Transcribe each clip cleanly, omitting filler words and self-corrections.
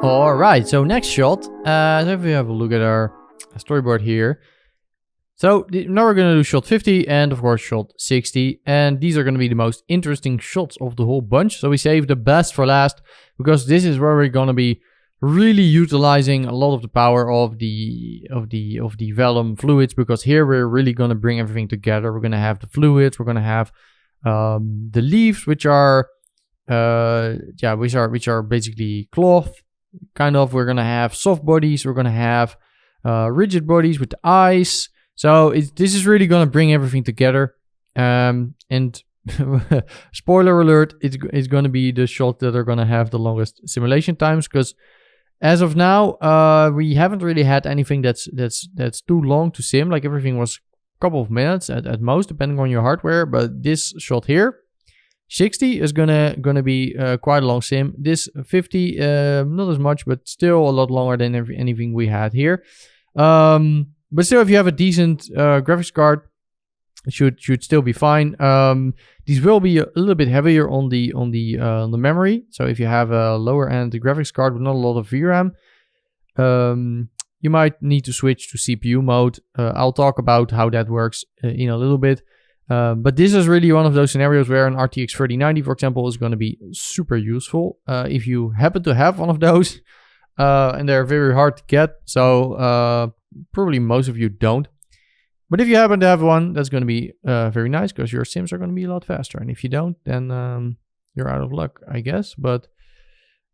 All right, so next shot. So if we have a look at our storyboard here. So now we're going to do shot 50 and of course shot 60. And these are going to be the most interesting shots of the whole bunch. So we save the best for last because this is where we're going to be really utilizing a lot of the power of the vellum fluids, because here we're really going to bring everything together. We're going to have the fluids, we're going to have the leaves, which are which are basically cloth kind of. We're going to have soft bodies, we're going to have rigid bodies with the eyes. So this is really going to bring everything together. And spoiler alert, it's going to be the shot that are going to have the longest simulation times, because as of now, we haven't really had anything that's too long to sim. Like everything was a couple of minutes at most, depending on your hardware. But this shot here, 60 is gonna be quite a long sim. This 50, not as much, but still a lot longer than anything we had here. But still, if you have a decent graphics card, it should still be fine. These will be a little bit heavier on the memory. So if you have a lower end graphics card with not a lot of VRAM, you might need to switch to CPU mode. I'll talk about how that works in a little bit. But this is really one of those scenarios where an RTX 3090, for example, is going to be super useful. If you happen to have one of those, and they're very hard to get, so probably most of you don't. But if you happen to have one, that's going to be very nice, because your sims are going to be a lot faster. And if you don't, then you're out of luck, I guess. But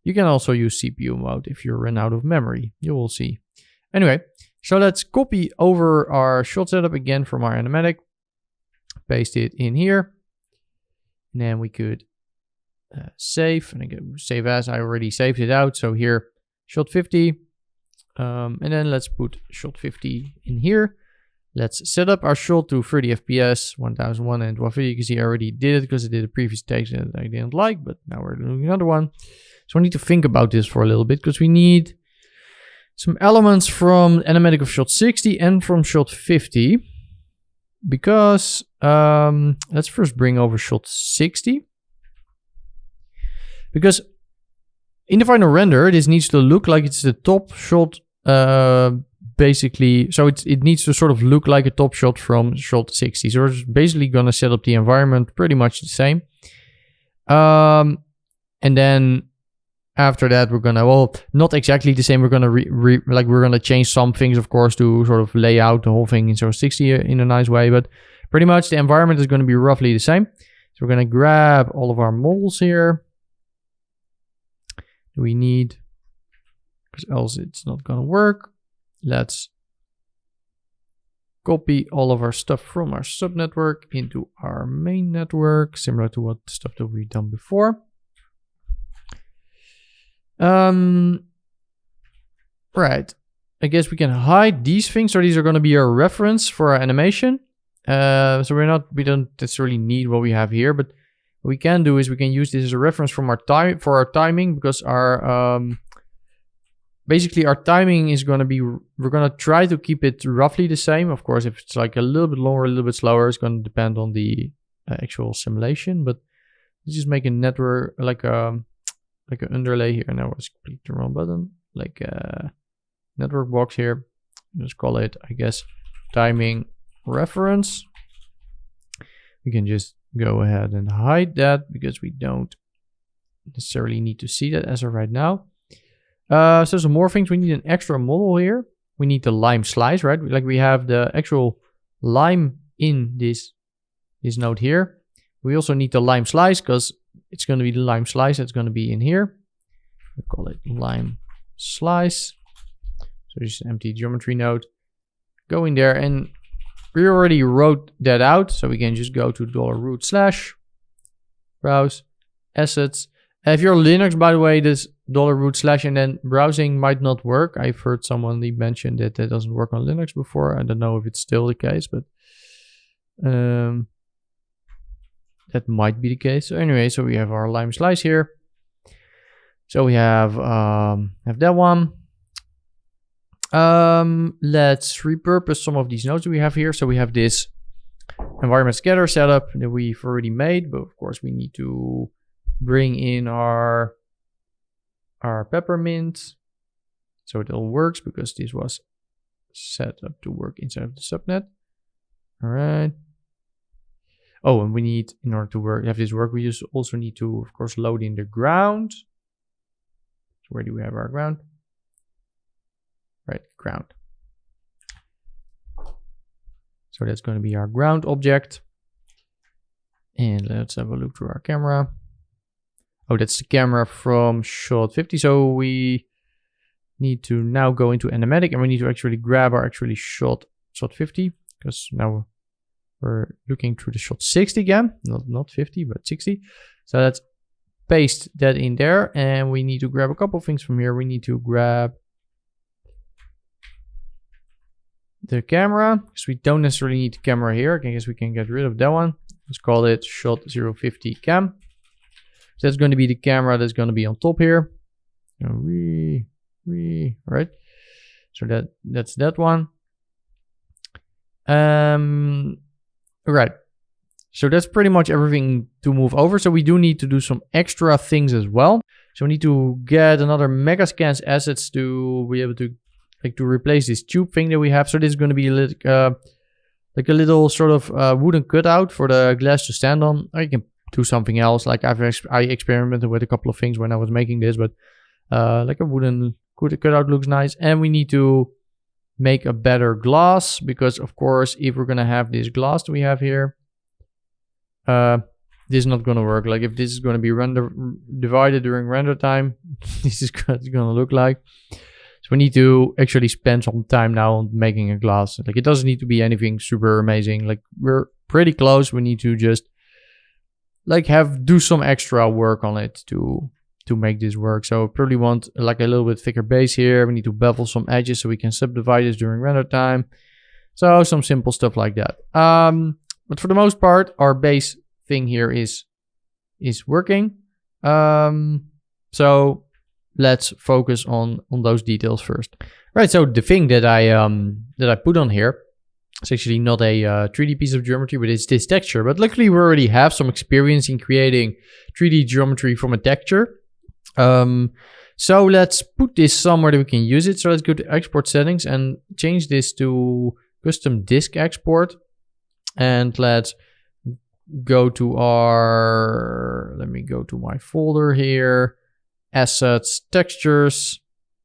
you can also use CPU mode if you run out of memory. You will see. Anyway, so let's copy over our shot setup again from our animatic. Paste it in here. And then we could save. And again, save as. I already saved it out. So here, shot 50. And then let's put shot 50 in here. Let's set up our shot to 30 FPS, 1001 and 150. You can see I already did it because I did a previous text that I didn't like, but now we're doing another one. So I need to think about this for a little bit, because we need some elements from animatic of shot 60 and from shot 50. Because let's first bring over shot 60. Because in the final render, this needs to look like it's the top shot, basically. So it needs to sort of look like a top shot from shot 60. So we're basically going to set up the environment pretty much the same. And then after that, we're going to, well, not exactly the same. We're going to we're going to change some things, of course, to sort of lay out the whole thing in shot 60 in a nice way. But pretty much the environment is going to be roughly the same. So we're going to grab all of our models here. We need, because else it's not going to work. Let's copy all of our stuff from our subnetwork into our main network, similar to what stuff that we've done before. Right. I guess we can hide these things. So these are going to be our reference for our animation. So we don't necessarily need what we have here, but what we can do is we can use this as a reference from our for our timing, because our basically our timing is going to be, we're going to try to keep it roughly the same. Of course, if it's like a little bit longer, a little bit slower, it's going to depend on the actual simulation. But let's just make a network, like an underlay here. Now I clicked the wrong button. Like a network box here. Just call it, I guess, timing reference. We can just go ahead and hide that, because we don't necessarily need to see that as of right now. So some more things. We need an extra model here. We need the lime slice, right? Like we have the actual lime in this node here. We also need the lime slice, because it's going to be the lime slice that's going to be in here. We call it lime slice. So just an empty geometry node. Go in there, and we already wrote that out. So we can just go to $root/ browse assets. If you're Linux, by the way, this $root/ and then browsing might not work. I've heard someone mention that doesn't work on Linux before. I don't know if it's still the case, but that might be the case. So anyway, so we have our lime slice here. So we have that one. Let's repurpose some of these nodes that we have here. So we have this environment scatter setup that we've already made, but of course we need to bring in our our peppermint. So it all works because this was set up to work inside of the subnet. All right. Oh, and we need, in order to have this work, we just also need to, of course, load in the ground. So where do we have our ground? Right, ground. So that's going to be our ground object. And let's have a look through our camera. Oh, that's the camera from shot 50. So we need to now go into animatic, and we need to actually grab our shot 50, because now we're looking through the shot 60 again, not 50, but 60. So let's paste that in there, and we need to grab a couple things from here. We need to grab the camera, because we don't necessarily need the camera here. I guess we can get rid of that one. Let's call it shot 050 cam. So that's going to be the camera that's going to be on top here. Right. So that's that one. Right. So that's pretty much everything to move over. So we do need to do some extra things as well. So we need to get another Megascans assets to be able to replace this tube thing that we have. So this is going to be like a little sort of wooden cutout for the glass to stand on. Or you can do something else. Like I experimented with a couple of things when I was making this, but like a wooden cutout looks nice. And we need to make a better glass, because of course, if we're going to have this glass that we have here, this is not going to work. Like if this is going to be divided during render time, this is what it's going to look like. So we need to actually spend some time now on making a glass. Like it doesn't need to be anything super amazing. Like we're pretty close. We need to just like do some extra work on it to make this work. So probably want like a little bit thicker base here. We need to bevel some edges so we can subdivide this during render time. So some simple stuff like that. But for the most part, our base thing here is working. So let's focus on those details first. Right, so the thing that I put on here, it's actually not a 3D piece of geometry, but it's this texture. But luckily we already have some experience in creating 3D geometry from a texture. So let's put this somewhere that we can use it. So let's go to export settings and change this to custom disk export. And let's go to let me go to my folder here, assets, textures,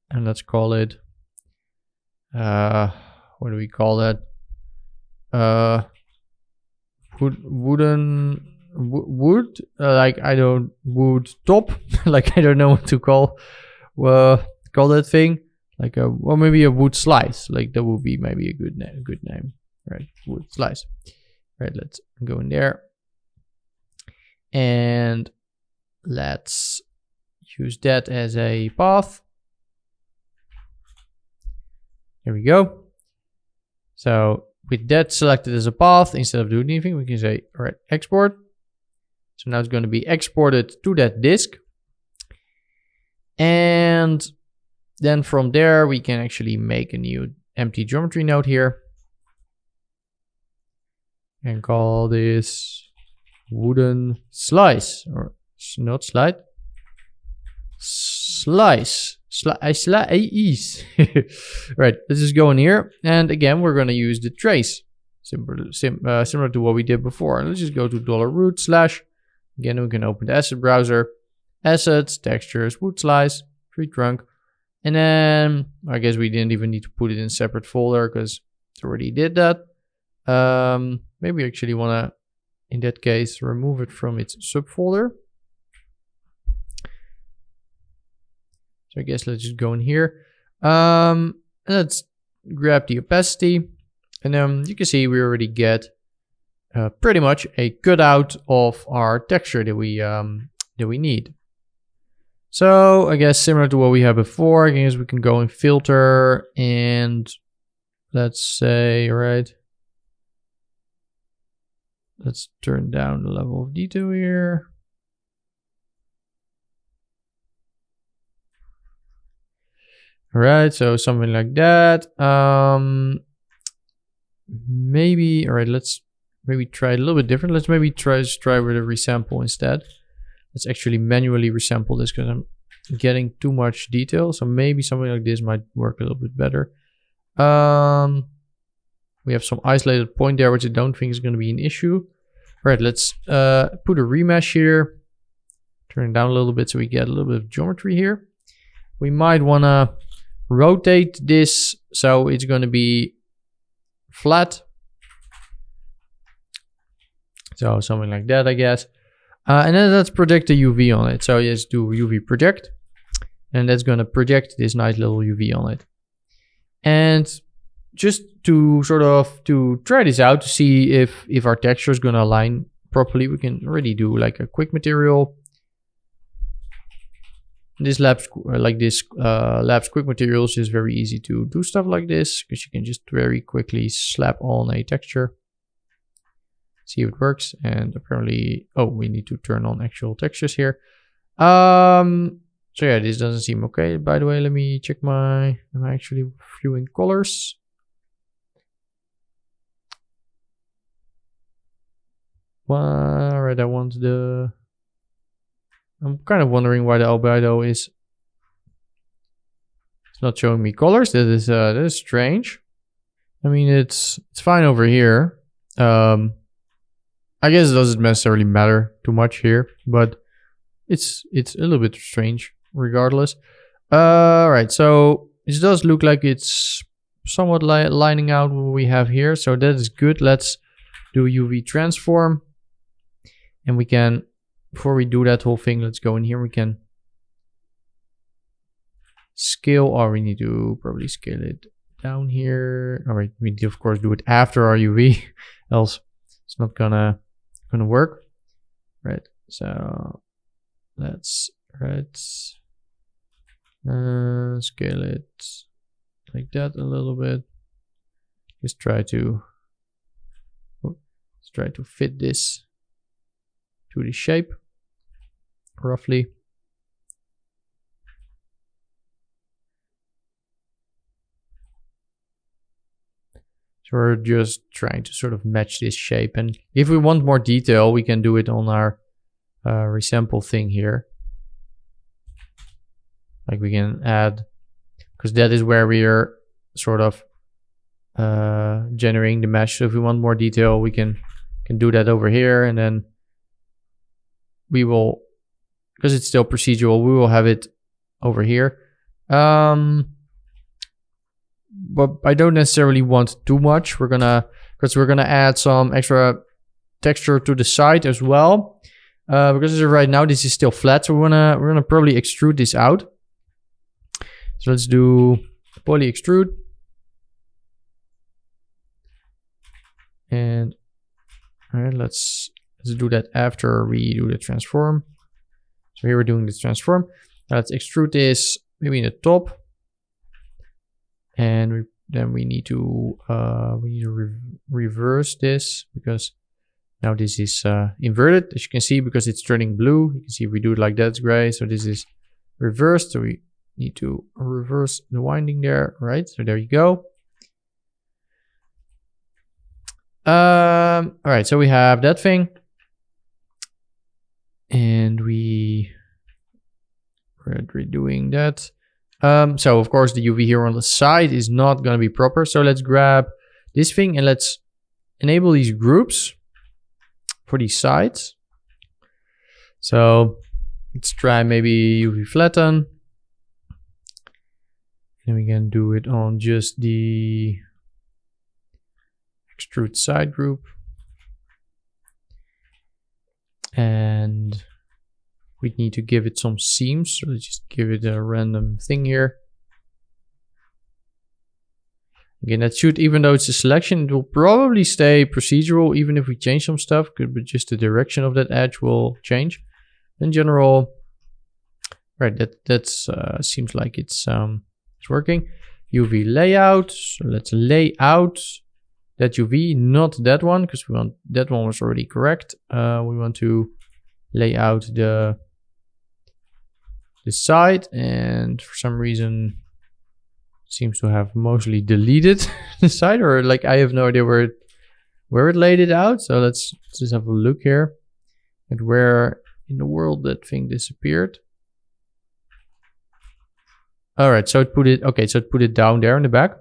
and let's call it, what do we call that? Wood, wood top, like I don't know what to call that thing, like or maybe a wood slice, like that would be maybe a good name, right? Wood slice. Right, let's go in there and let's use that as a path. There we go. So with that selected as a path, instead of doing anything, we can say, all right, export. So now it's going to be exported to that disk. And then from there, we can actually make a new empty geometry node here. And call this wooden slice, or not slide, slice. Right, let's just go in here, and again we're going to use the trace, similar to what we did before. Let's just go to $root /. Again, we can open the asset browser, assets, textures, wood slice, tree trunk, and then I guess we didn't even need to put it in a separate folder because it already did that. Maybe we actually want to, in that case, remove it from its subfolder. So I guess let's just go in here. Let's grab the opacity, and you can see we already get pretty much a cutout of our texture that we need. So I guess similar to what we had before, I guess we can go in filter and let's say, all right, let's turn down the level of detail here. All right, so something like that. Maybe, all right, let's maybe try a little bit different. Let's maybe try with a resample instead. Let's actually manually resample this because I'm getting too much detail. So maybe something like this might work a little bit better. We have some isolated point there, which I don't think is going to be an issue. All right, let's put a remesh here. Turn it down a little bit so we get a little bit of geometry here. We might want to rotate this so it's going to be flat. So something like that, I guess. And then let's project the UV on it. So let's do UV project. And that's going to project this nice little UV on it. And just to sort of to try this out to see if our texture is going to align properly, we can already do like a quick material. This labs quick materials is very easy to do stuff like this because you can just very quickly slap on a texture. See if it works. And apparently, oh, we need to turn on actual textures here. So yeah, this doesn't seem okay. By the way, let me check am I actually viewing colors? All right, I'm kind of wondering why the albedo is not showing me colors. That is strange. I mean, it's fine over here. I guess it doesn't necessarily matter too much here, but it's a little bit strange regardless. All right, so it does look like it's somewhat lining out what we have here, so that is good. Let's do UV transform, and we can, before we do that whole thing, let's go in here. We can scale, or we need to probably scale it down here. All right, we need to of course do it after our UV, else it's not gonna work. Right, so let's scale it like that a little bit. Let's try to fit this to the shape roughly. So we're just trying to sort of match this shape, and if we want more detail, we can do it on our resample thing here. Like we can add, because that is where we are sort of generating the mesh. So if we want more detail, we can do that over here, and then we will, because it's still procedural, we will have it over here. But I don't necessarily want too much. Because we're gonna add some extra texture to the side as well. Because right now this is still flat, so we're gonna probably extrude this out. So let's do poly extrude, and all right, let's do that after we do the transform. So here we're doing the transform. Now let's extrude this maybe in the top. And then we need to reverse this, because now this is inverted, as you can see, because it's turning blue. You can see if we do it like that, it's gray. So this is reversed. So we need to reverse the winding there, right? So there you go. All right, so we have that thing, and we're redoing that. So of course the UV here on the side is not going to be proper. So let's grab this thing and let's enable these groups for these sides. So let's try maybe UV flatten. And we can do it on just the extrude side group. And we need to give it some seams, so let's just give it a random thing here. Again, that should, even though it's a selection, it will probably stay procedural even if we change some stuff, but just the direction of that edge will change. In general, right, that seems like it's working. UV layout, so let's lay out that UV, not that one, because we want, that one was already correct. We want to lay out the side, and for some reason seems to have mostly deleted the side, or like I have no idea where it laid it out. So let's just have a look here at where in the world that thing disappeared. All right, so it put it, okay, so it put it down there in the back.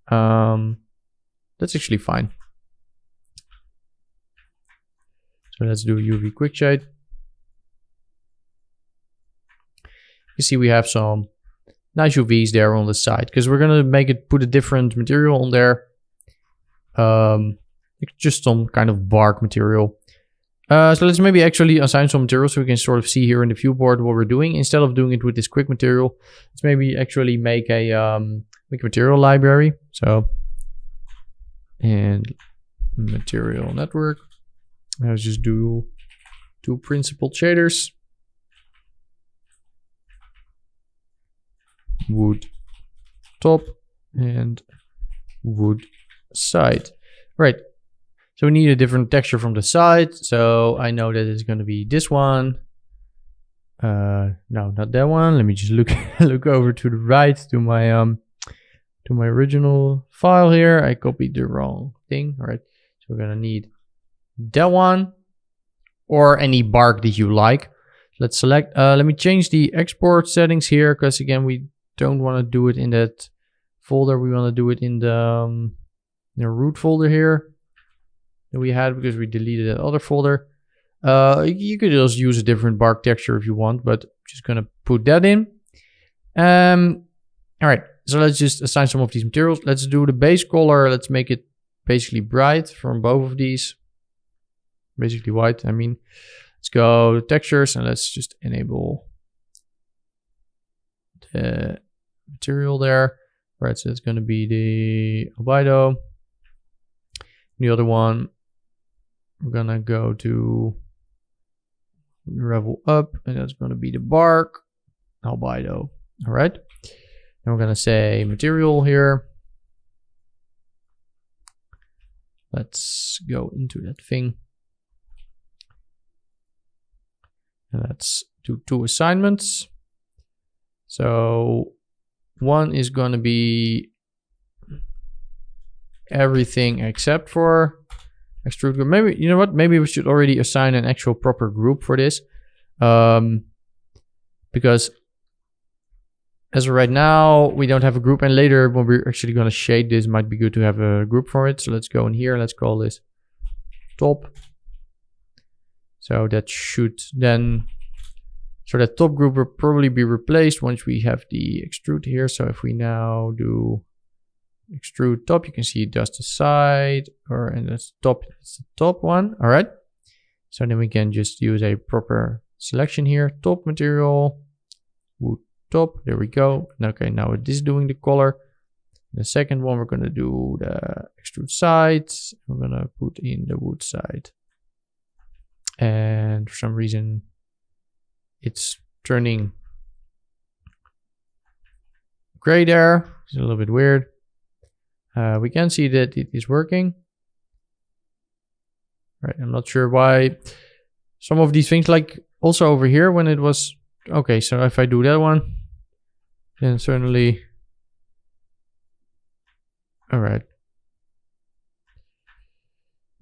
That's actually fine. So let's do UV quick shade. You see we have some nice UVs there on the side because we're gonna make it put a different material on there. Just some kind of bark material. So let's maybe actually assign some material so we can sort of see here in the viewport what we're doing. Instead of doing it with this quick material, let's maybe actually make a material library. So, and material network. Let's just do 2 principled shaders. Wood top and wood side. Right. So we need a different texture from the side. So I know that it's going to be this one. No, not that one. Let me just look over to the right to my original file here. I copied the wrong thing. All right. So we're going to need that one or any bark that you like. Let's select. Let me change the export settings here because again we don't want to do it in that folder. We want to do it in the root folder here that we had because we deleted that other folder. You could also use a different bark texture if you want, but I'm just gonna put that in. All right, so let's just assign some of these materials. Let's do the base color. Let's make it basically bright from both of these. Basically white, I mean. Let's go to textures and let's just enable the material there. Right, so it's going to be the albedo. The other one, we're going to go to level up, and that's going to be the bark albedo. All right, and we're going to say material here. Let's go into that thing. And let's do 2 assignments. So one is going to be everything except for extrude group. Maybe, you know what? Maybe we should already assign an actual proper group for this. Because as of right now, we don't have a group. And later when we're actually going to shade this, might be good to have a group for it. So let's go in here. Let's call this top. So that should then, so that top group will probably be replaced once we have the extrude here. So if we now do extrude top, you can see it does the side, and that's top, it's the top one. All right. So then we can just use a proper selection here. Top material, wood top, there we go. Okay, now it is doing the color. The second one, we're going to do the extrude side. We're going to put in the wood side. And for some reason, it's turning gray there. It's a little bit weird. We can see that it is working. Right, I'm not sure why some of these things, like also over here when it was, okay, so if I do that one, then certainly, all right.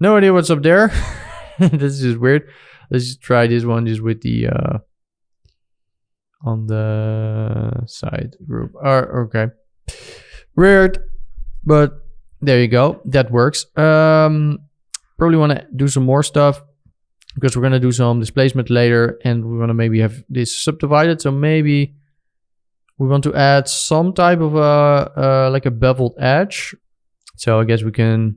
No idea what's up there. This is weird. Let's just try this one just with the on the side group. Okay. Weird, but there you go. That works. Probably want to do some more stuff because we're going to do some displacement later and we want to maybe have this subdivided. So maybe we want to add some type of like a beveled edge. So I guess we can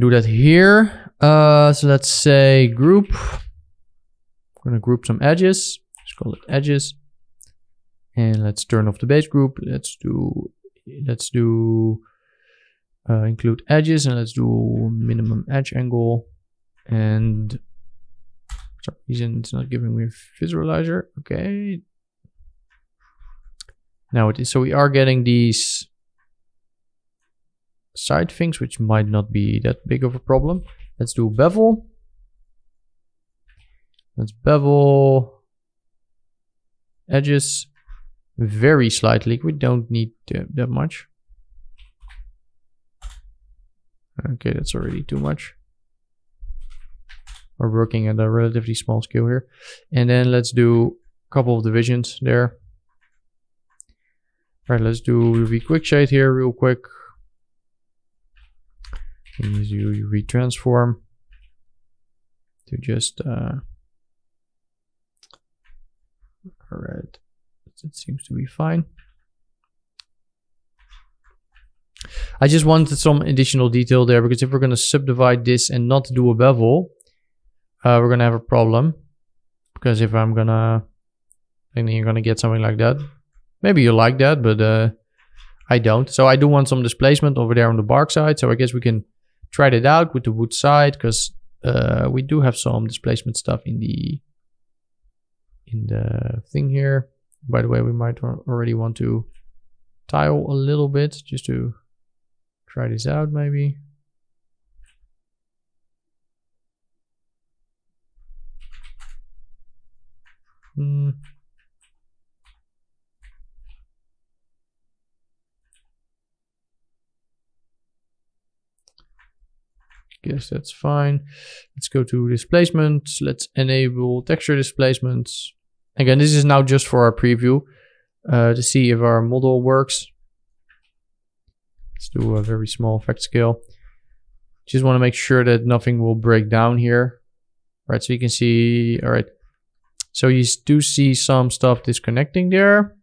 do that here. So let's say group. We're gonna group some edges. Let's call it edges. And let's turn off the base group. Let's do include edges, and let's do minimum edge angle. And for some reason it's not giving me a visualizer. Okay. Now it is. So we are getting these side things, which might not be that big of a problem. Let's do bevel. Let's bevel edges very slightly. We don't need that much. Okay, that's already too much. We're working at a relatively small scale here. And then let's do couple of divisions there. Right, let's do UV quick shade here real quick. Use UV transform to just alright, it seems to be fine. I just wanted some additional detail there, because if we're going to subdivide this and not do a bevel, we're going to have a problem. Because if I'm gonna, then you're gonna get something like that. Maybe you like that, but I don't. So I do want some displacement over there on the bark side. So I guess we can try that out with the wood side, because we do have some displacement stuff in the thing here. By the way, we might already want to tile a little bit just to try this out maybe. Guess that's fine. Let's go to displacement. Let's enable texture displacements. Again, this is now just for our preview to see if our model works. Let's do a very small effect scale. Just want to make sure that nothing will break down here. All right, so you can see, all right. So you do see some stuff disconnecting there.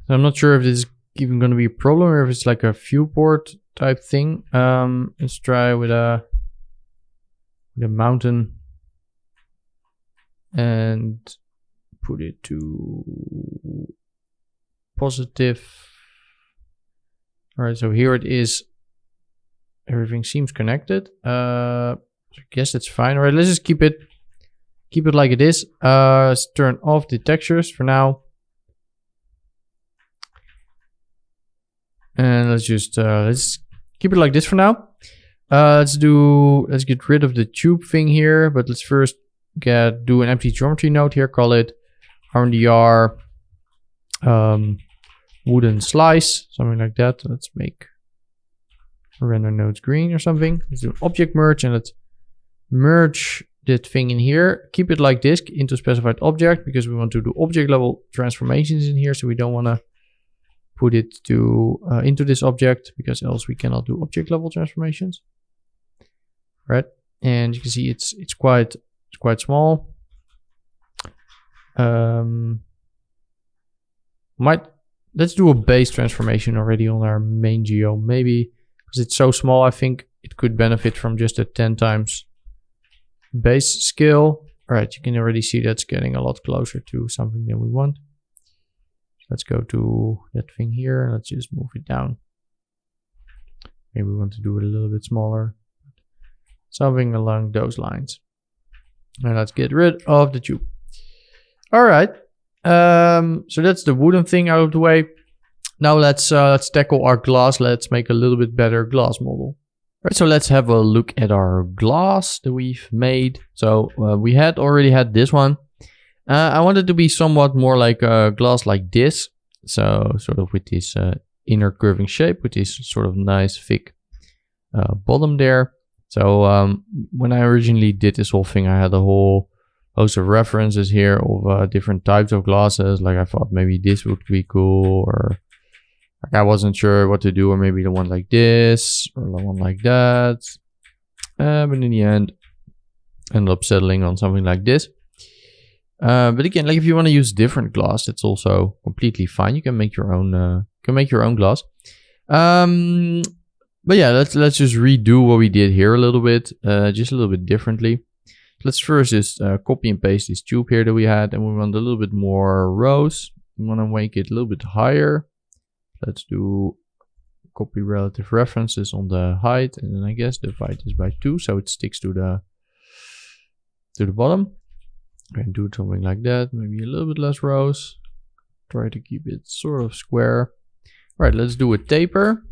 I'm not sure if this is even going to be a problem or if it's like a viewport type thing. Let's try with a mountain and put it to positive. All right, so here it is. Everything seems connected. I guess that's fine. All right, let's just keep it like it is. Let's turn off the textures for now. And let's just let's keep it like this for now. Let's get rid of the tube thing here, but let's first do an empty geometry node here. Call it RNDR wooden slice, something like that. Let's make render nodes green or something. Let's do an object merge and let's merge that thing in here. Keep it like this into specified object, because we want to do object level transformations in here. So we don't want to put it to into this object, because else we cannot do object level transformations. Right, and you can see it's quite small. Let's do a base transformation already on our main geo, maybe, because it's so small. I think it could benefit from just a 10 times base scale. All right, you can already see that's getting a lot closer to something that we want. Let's go to that thing here and let's just move it down. Maybe we want to do it a little bit smaller. Something along those lines. And let's get rid of the tube. All right. So that's the wooden thing out of the way. Now let's tackle our glass. Let's make a little bit better glass model. All right, so let's have a look at our glass that we've made. So we already had this one. I want it to be somewhat more like a glass like this. So sort of with this inner curving shape, with this sort of nice thick bottom there. So when I originally did this whole thing, I had a whole host of references here of different types of glasses. Like I thought maybe this would be cool, or like I wasn't sure what to do, or maybe the one like this or the one like that. But in the end, I ended up settling on something like this. But again, like if you want to use different glass, that's also completely fine. You can make your own glass. But yeah, let's just redo what we did here a little bit, just a little bit differently. Let's first just copy and paste this tube here that we had, and we want a little bit more rows. We want to make it a little bit higher. Let's do copy relative references on the height, and then I guess divide this by 2 so it sticks to the bottom. And do something like that, maybe a little bit less rows. Try to keep it sort of square. All right, let's do a taper.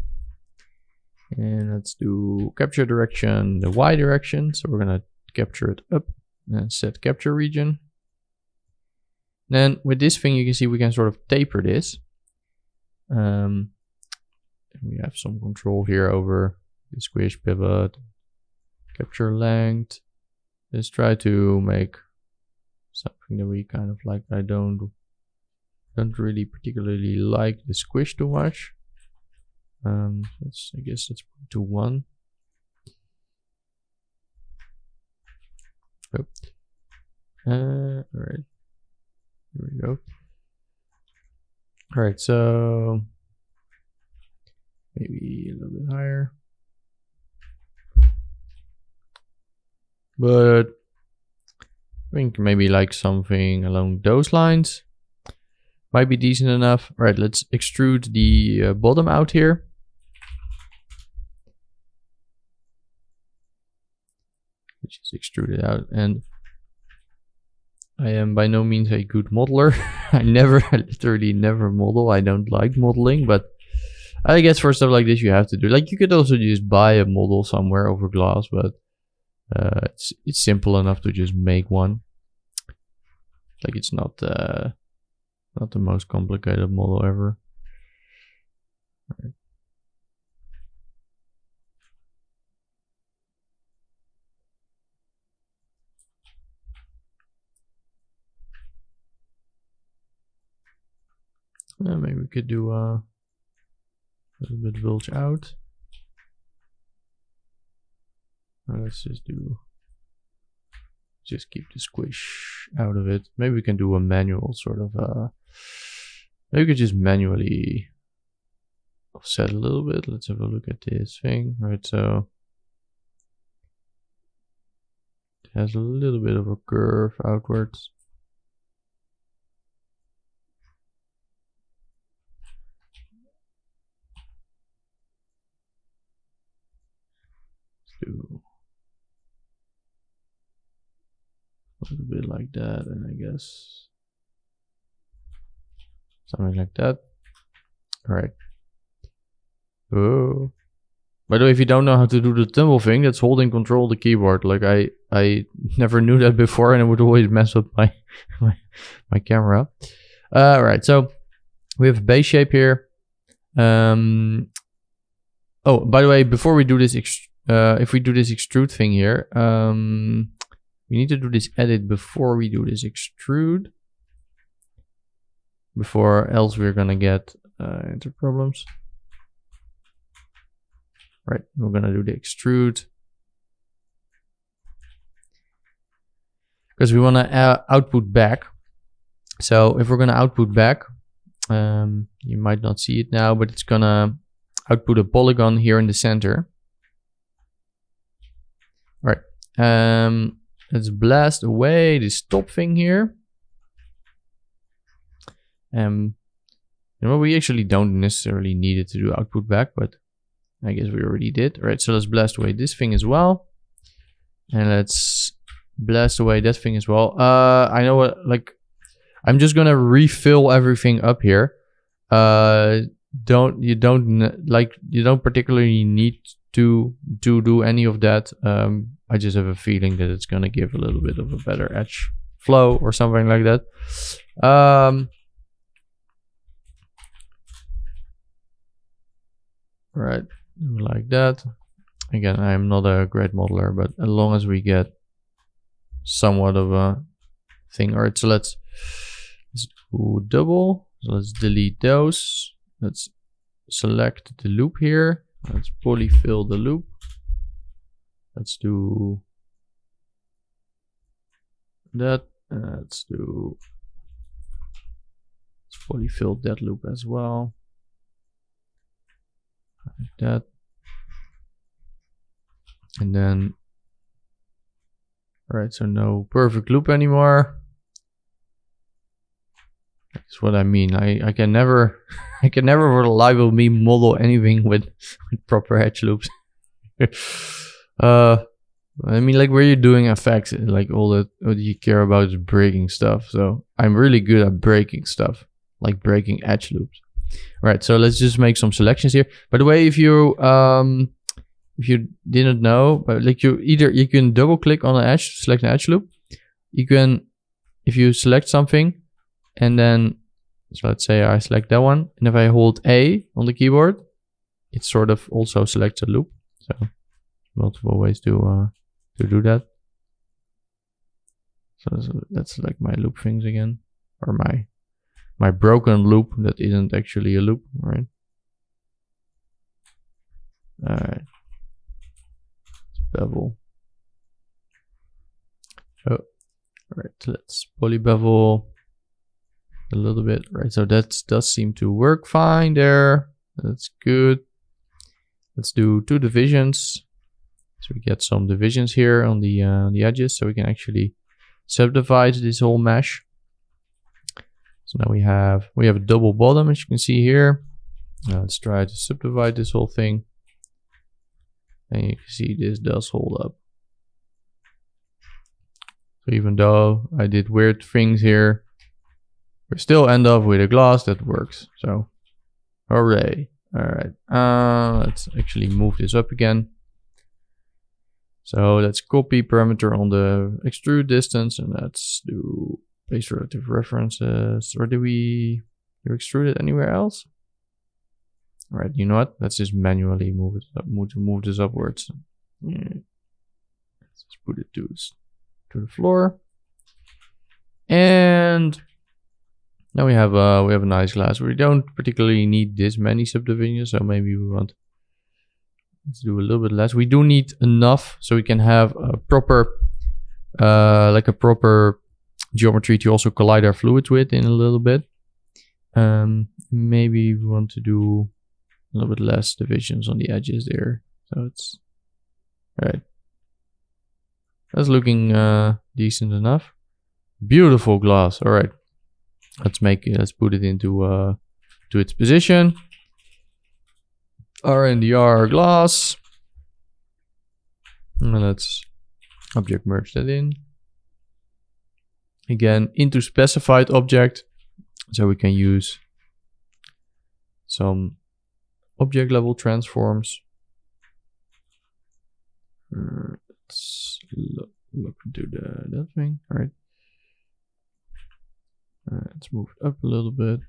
And let's do capture direction, the Y direction. So we're gonna capture it up and set capture region. Then with this thing, you can see we can sort of taper this. We have some control here over the squish pivot, capture length. Let's try to make something that we kind of like. I don't really particularly like the squish too much. I guess let's put to 1. Oh. All right, here we go. All right, so maybe a little bit higher, but I think maybe like something along those lines might be decent enough. All right, let's extrude the bottom out here. Just extrude it out, and I am by no means a good modeler. I literally never model. I don't like modeling, but I guess for stuff like this you have to do. Like you could also just buy a model somewhere over glass, but it's simple enough to just make one. Like it's not the most complicated model ever. All right. Maybe we could do a little bit bulge out. Let's just keep the squish out of it. Maybe we can do a manual sort of. Maybe we could just manually offset a little bit. Let's have a look at this thing. Right, so it has a little bit of a curve outwards. Do a little bit like that, and I guess something like that. All right. Oh, by the way, if you don't know how to do the tumble thing, that's holding control of the keyboard. Like I never knew that before, and it would always mess up my my camera. All right, so we have a base shape here. Oh, by the way, before we do this, if we do this extrude thing here, we need to do this edit before we do this extrude. Before else we're gonna get into problems. Right, we're gonna do the extrude because we want to output back. So if we're gonna output back, you might not see it now, but it's gonna output a polygon here in the center. All right, let's blast away this top thing here. You know, we actually don't necessarily need it to do output back, but I guess we already did. All right, so let's blast away this thing as well. And let's blast away that thing as well. I know what, like, I'm just gonna refill everything up here. You don't particularly need to do any of that. I just have a feeling that it's gonna give a little bit of a better edge flow or something like that. Right, like that. Again, I'm not a great modeler, but as long as we get somewhat of a thing. All right, so let's do double. So let's delete those. Let's select the loop here. Let's polyfill the loop. Let's do that. Let's polyfill that loop as well. Like that. And then, all right, so no perfect loop anymore. That's what I mean. I can never for the life of me model anything with proper edge loops. I mean, like where you're doing effects, like all you care about is breaking stuff. So I'm really good at breaking stuff, like breaking edge loops. All right, so let's just make some selections here. By the way, if you didn't know, but like you can double click on an edge, select an edge loop. You can, if you select something, and then so let's say I select that one, and if I hold A on the keyboard, it sort of also selects a loop. So multiple ways to do that. So that's like my loop things again, or my broken loop that isn't actually a loop, right? All right. Bevel. Oh, all right. Let's poly bevel a little bit, right? So that does seem to work fine there. That's good. Let's do 2 divisions. So we get some divisions here on the edges, so we can actually subdivide this whole mesh. So now we have a double bottom, as you can see here. Now let's try to subdivide this whole thing. And you can see this does hold up. So even though I did weird things here, we still end up with a glass that works. So, hooray. All right, let's actually move this up again. So let's copy parameter on the extrude distance, and let's do base relative references. Or do we extrude it anywhere else? All right, you know what? Let's just manually move it up, move this upwards. Yeah. Let's just put it to the floor. And now we have a nice glass. We don't particularly need this many subdivisions, so maybe we want, let's do a little bit less. We do need enough so we can have a proper like a proper geometry to also collide our fluids with in a little bit. Maybe we want to do a little bit less divisions on the edges there. So it's all right. That's looking decent enough. Beautiful glass. All right. Let's put it into to its position. RNDR glass. And let's object merge that in. Again, into specified object. So we can use some object level transforms. Let's look into that thing. All right. Let's move it up a little bit.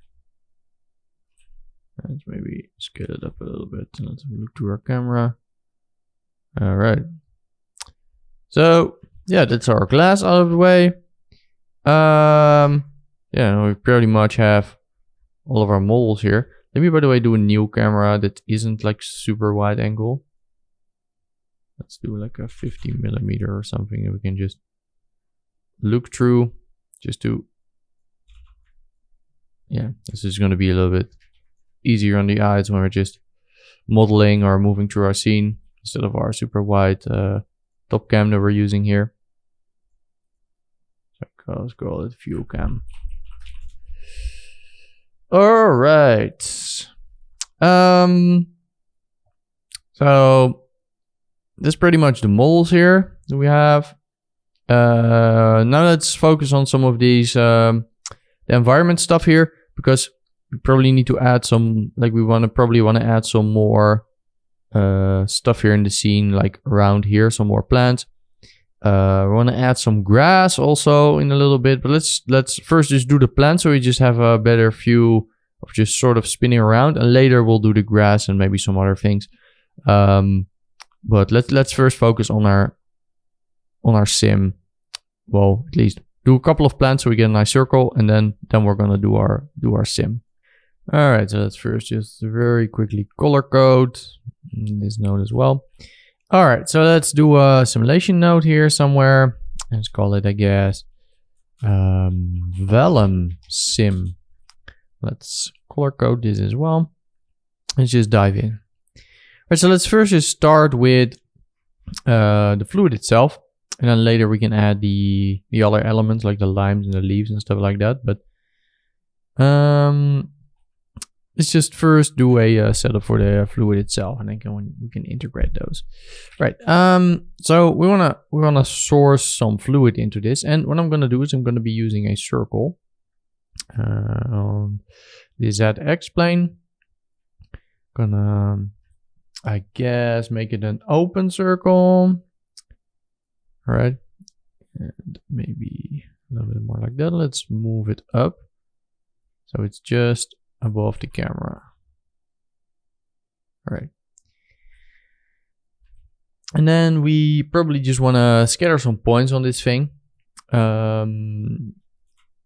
Let's maybe scale it up a little bit. And let's look to our camera. All right. So yeah, that's our glass out of the way. Yeah, we pretty much have all of our models here. Let me, by the way, do a new camera that isn't like super wide angle. Let's do like a 50mm or something that we can just look through. Just to, yeah, this is going to be a little bit easier on the eyes when we're just modeling or moving through our scene instead of our super wide top cam that we're using here. So let's call it view cam. All right. So that's pretty much the models here that we have. Now let's focus on some of these the environment stuff here, because we probably need to add some, like we probably want to add some more stuff here in the scene, like around here, some more plants. We want to add some grass also in a little bit, but let's first just do the plant so we just have a better view of just sort of spinning around, and later we'll do the grass and maybe some other things. But let's first focus on our sim. Well, at least do a couple of plants so we get a nice circle, and then we're gonna do our sim. All right, so let's first just very quickly color code this node as well. All right, so let's do a simulation node here somewhere. Let's call it, I guess, Vellum sim. Let's color code this as well. Let's just dive in. All right, so let's first just start with the fluid itself, and then later we can add the other elements like the limes and the leaves and stuff like that. But let's just first do a setup for the fluid itself, and then we can integrate those. Right. So we wanna source some fluid into this, and what I'm gonna do is I'm gonna be using a circle on the ZX plane. Gonna, I guess, make it an open circle. All right, and maybe a little bit more like that. Let's move it up so it's just above the camera. All right. And then we probably just want to scatter some points on this thing.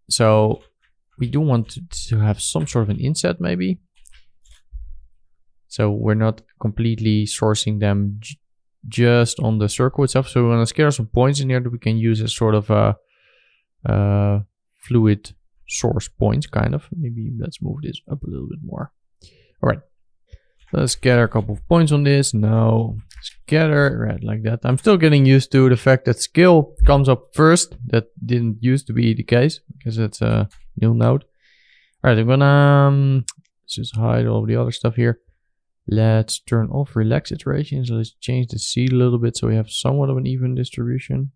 So we do want to have some sort of an inset maybe. So we're not completely sourcing them just on the circle itself. So we're going to scatter some points in here that we can use as sort of a fluid source points, kind of. Maybe let's move this up a little bit more. All right. Let's scatter a couple of points on this. No, scatter, right, like that. I'm still getting used to the fact that scale comes up first. That didn't used to be the case because it's a new node. All right, I'm gonna just hide all the other stuff here. Let's turn off relax iterations. Let's change the seed a little bit so we have somewhat of an even distribution.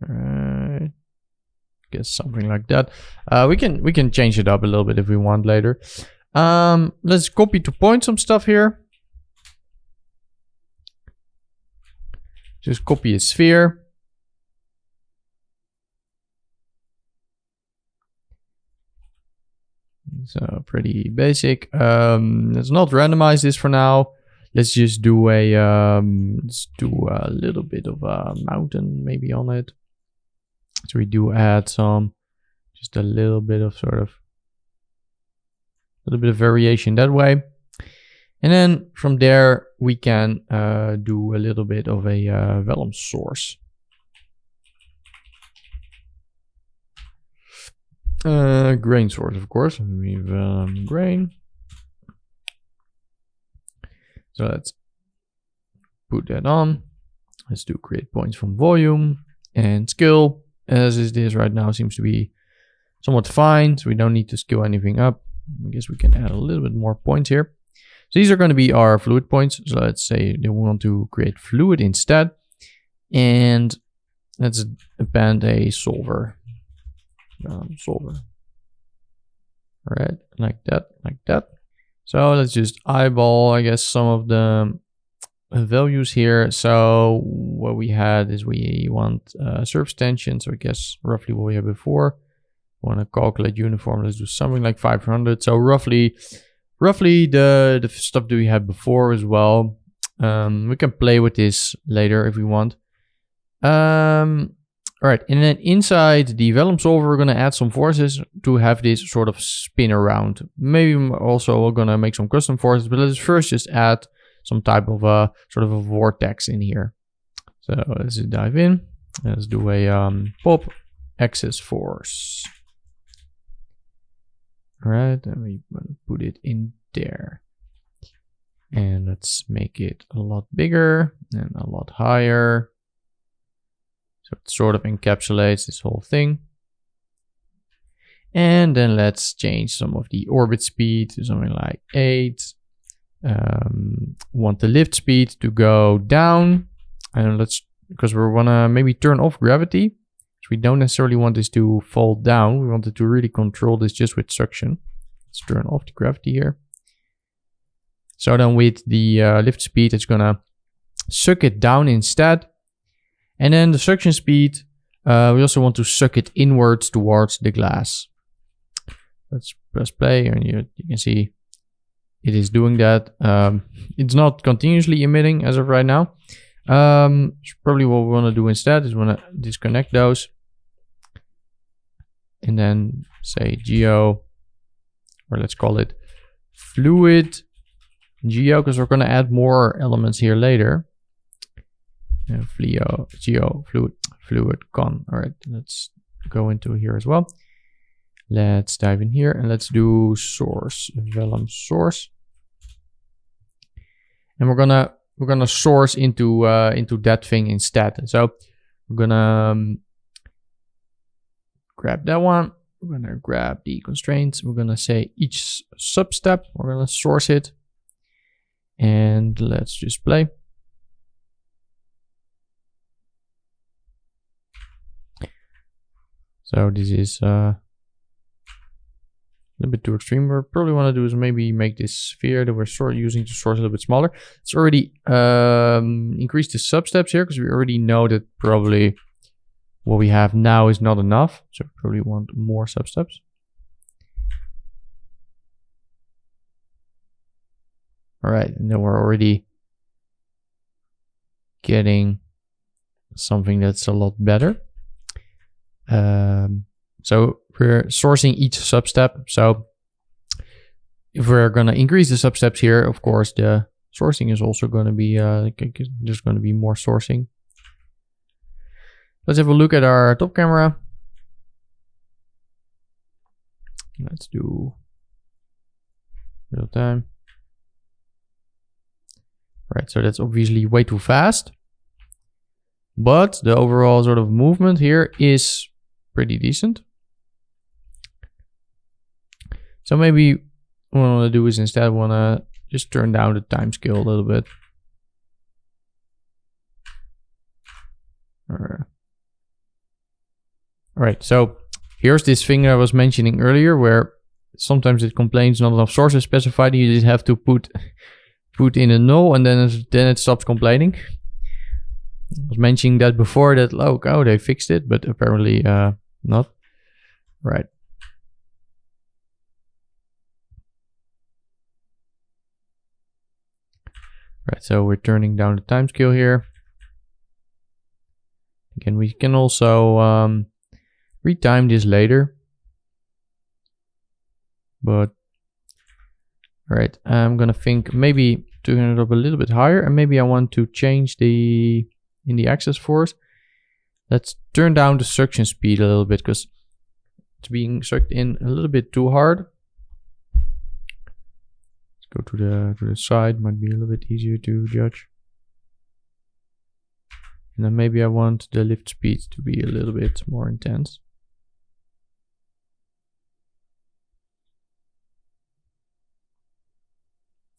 All right, guess something like that. We can change it up a little bit if we want later. Let's copy to point some stuff here. Just copy a sphere. So pretty basic. Let's not randomize this for now. Let's just do a little bit of a mountain maybe on it. So we do add just a little bit of variation that way. And then from there, we can do a little bit of a vellum source. Grain source, of course. We have grain. So let's put that on. Let's do create points from volume and scale. As is this right now seems to be somewhat fine. So we don't need to scale anything up. I guess we can add a little bit more points here. So these are going to be our fluid points. So let's say they want to create fluid instead. And let's append a solver. Solver. All right, like that, like that. So let's just eyeball, I guess, some of the values here. So what we had is we want surface tension. So I guess roughly what we had before. Want to calculate uniform, let's do something like 500. So roughly the stuff that we had before as well. We can play with this later if we want. All right, and then inside the Vellum Solver, we're going to add some forces to have this sort of spin around. Maybe also we're going to make some custom forces, but let's first just add some type of sort of a vortex in here. So let's dive in. Let's do a pop axis force. All right, and we're going to put it in there. And let's make it a lot bigger and a lot higher. So it sort of encapsulates this whole thing. And then let's change some of the orbit speed to something like 8. Want the lift speed to go down. And because we want to maybe turn off gravity. So we don't necessarily want this to fall down. We want it to really control this just with suction. Let's turn off the gravity here. So then with the lift speed, it's going to suck it down instead. And then the suction speed, we also want to suck it inwards towards the glass. Let's press play and you can see it is doing that. It's not continuously emitting as of right now. Probably what we want to do instead is we want to disconnect those. And then say geo, or let's call it fluid geo, because we're going to add more elements here later. Geo, fluid, con. All right, let's go into here as well. Let's dive in here and let's do source, vellum source. And we're gonna source into that thing instead. So we're gonna grab that one. We're gonna grab the constraints. We're gonna say each sub-step. We're gonna source it. And let's just play. So this is a little bit too extreme. What we probably want to do is maybe make this sphere that we're using to source a little bit smaller. Let's already increase the sub-steps here because we already know that probably what we have now is not enough. So we probably want more sub-steps. All right, and then we're already getting something that's a lot better. So we're sourcing each substep. So if we're going to increase the substeps here, of course, the sourcing is also going to be, there's going to be more sourcing. Let's have a look at our top camera. Let's do real time. Right, so that's obviously way too fast. But the overall sort of movement here is pretty decent. So maybe what I want to do is instead I want to just turn down the time scale a little bit. Alright, so here's this thing I was mentioning earlier where sometimes it complains not enough sources specified. You just have to put in a null and then it stops complaining. I was mentioning that before that, oh, they fixed it, but apparently not. Right. Right, so we're turning down the time scale here. Again, we can also retime this later. But, alright, I'm gonna think maybe turn it up a little bit higher, and maybe I want to change in the access force. Let's turn down the suction speed a little bit because it's being sucked in a little bit too hard. Let's go to the side, might be a little bit easier to judge. And then maybe I want the lift speed to be a little bit more intense.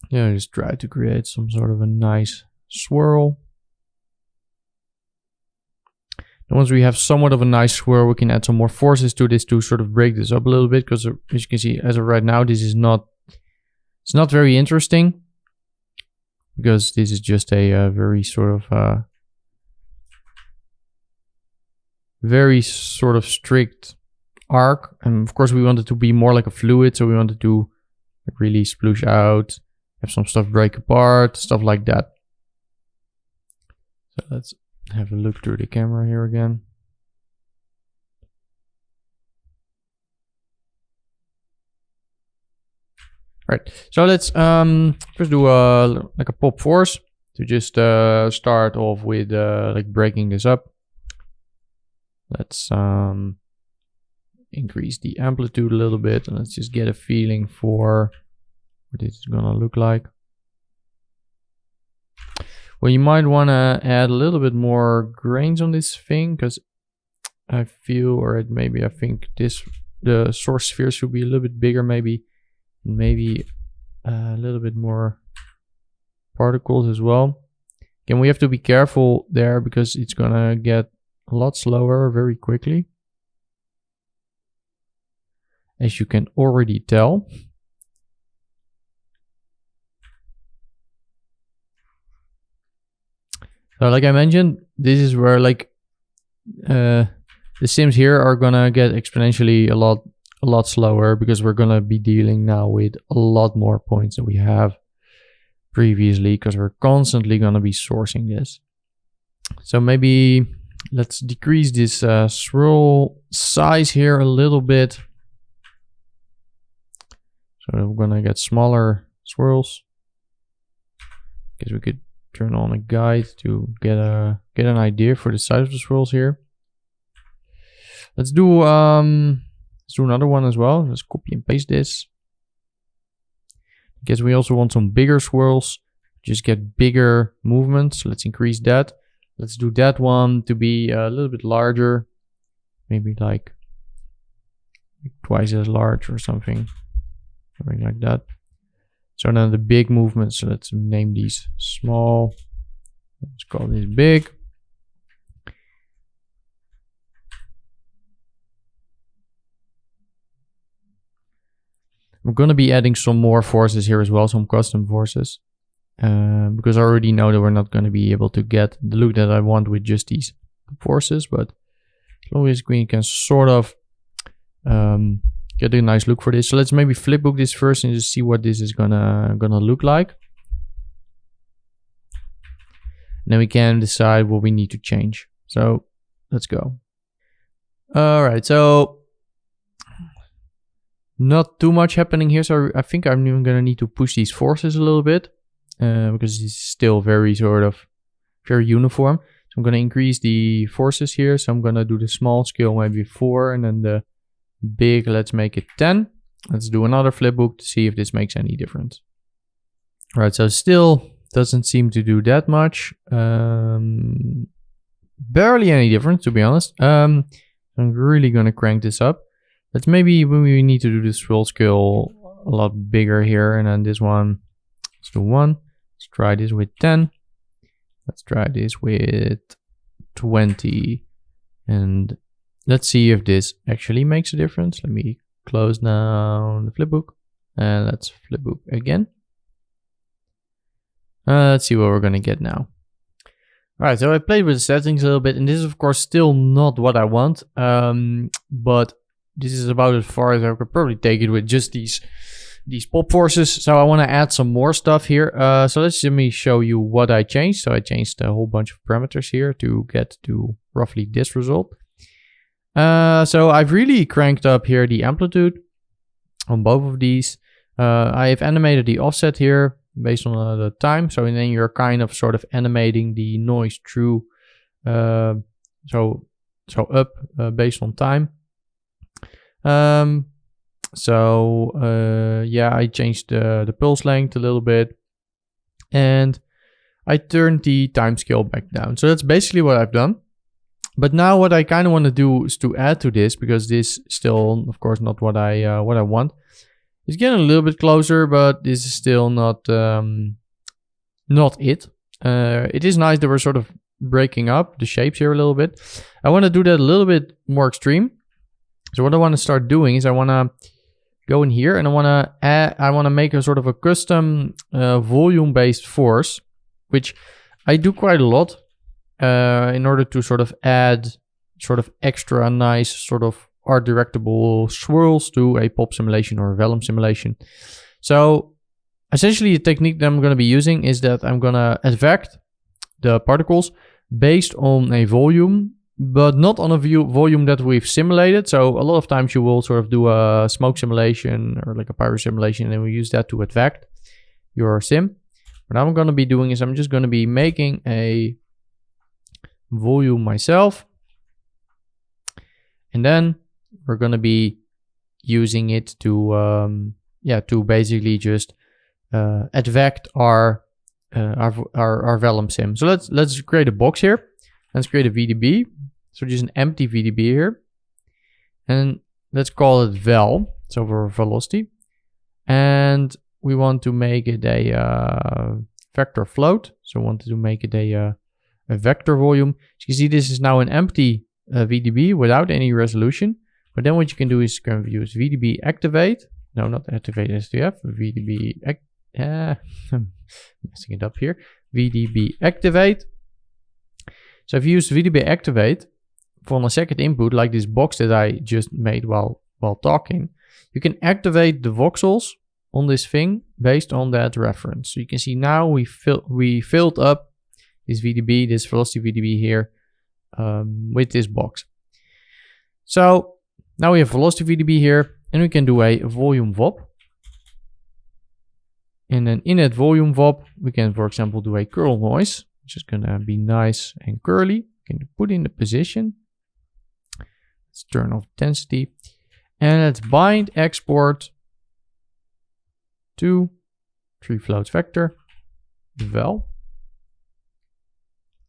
Yeah, just try to create some sort of a nice swirl. And once we have somewhat of a nice swirl, we can add some more forces to this to sort of break this up a little bit. Because as you can see, as of right now, this is it's not very interesting. Because this is just a very sort of strict arc. And of course we want it to be more like a fluid. So we want it to really sploosh out, have some stuff break apart, stuff like that. So let's have a look through the camera here again. Right, so let's first do like a pop force to just start off with like breaking this up. Let's increase the amplitude a little bit and let's just get a feeling for what this is gonna look like. Well, you might want to add a little bit more grains on this thing because I feel, or maybe I think the source sphere should be a little bit bigger, maybe a little bit more particles as well. Again, we have to be careful there because it's gonna get a lot slower very quickly, as you can already tell. So like I mentioned, this is where like the sims here are gonna get exponentially a lot slower because we're gonna be dealing now with a lot more points than we have previously because we're constantly gonna be sourcing this. So maybe let's decrease this swirl size here a little bit. So we're gonna get smaller swirls. Guess we could turn on a guide to get an idea for the size of the swirls here. Let's do another one as well. Let's copy and paste this. Guess we also want some bigger swirls. Just get bigger movements. Let's increase that. Let's do that one to be a little bit larger. Maybe like twice as large or something. Something like that. So now the big movements, so let's name these small. Let's call this big. I'm going to be adding some more forces here as well, some custom forces. Because I already know that we're not going to be able to get the look that I want with just these forces. But as long as we can sort of get a nice look for this. So let's maybe flipbook this first and just see what this is gonna look like. And then we can decide what we need to change. So let's go. All right, so not too much happening here. So I think I'm even gonna need to push these forces a little bit because it's still very uniform. So I'm gonna increase the forces here. So I'm gonna do the small scale maybe 4 and then the big, let's make it 10. Let's do another flipbook to see if this makes any difference. All right, so still doesn't seem to do that much. Barely any difference, to be honest. I'm really gonna crank this up. Let's maybe when we need to do the swirl scale a lot bigger here, and then this one, let's do 1. Let's try this with 10. Let's try this with 20, and let's see if this actually makes a difference. Let me close down the flipbook, and let's flipbook again. Let's see what we're gonna get now. All right, so I played with the settings a little bit, and this is of course still not what I want, but this is about as far as I could probably take it with just these pop forces. So I want to add some more stuff here. So let me show you what I changed. So I changed a whole bunch of parameters here to get to roughly this result. So I've really cranked up here the amplitude on both of these. I've animated the offset here based on the time. So and then you're kind of sort of animating the noise through, so up based on time. Yeah, I changed the pulse length a little bit, and I turned the time scale back down. So that's basically what I've done. But now what I kind of want to do is to add to this, because this still, of course, not what I want. It's getting a little bit closer, but this is still not it. It is nice that we're sort of breaking up the shapes here a little bit. I want to do that a little bit more extreme. So what I want to start doing is I want to go in here and I want to make a sort of a custom volume-based force, which I do quite a lot in order to sort of add sort of extra nice sort of art directable swirls to a pop simulation or a vellum simulation. So essentially the technique that I'm going to be using is that I'm going to advect the particles based on a volume, but not on a volume that we've simulated. So a lot of times you will sort of do a smoke simulation or like a pyro simulation, and then we use that to advect your sim. What I'm going to be doing is I'm just going to be making a volume myself, and then we're going to be using it to to basically just advect our vellum sim. So let's create a box here. Let's create a VDB. So just an empty VDB here. And let's call it vel, so for velocity. And we want to make it a vector float. So we wanted to make it a vector volume. So you see this is now an empty VDB without any resolution. But then what you can do is kind of use VDB activate. No, not activate STF. VDB I'm messing it up here. VDB activate. So if you use VDB activate for a second input, like this box that I just made while talking, you can activate the voxels on this thing based on that reference. So you can see now we filled up this VDB, this velocity VDB here with this box. So now we have velocity VDB here, and we can do a volume VOP. And then in that volume VOP, we can, for example, do a curl noise, which is gonna be nice and curly. You can put in the position. Let's turn off intensity. And let's bind export to tree floats vector, vel.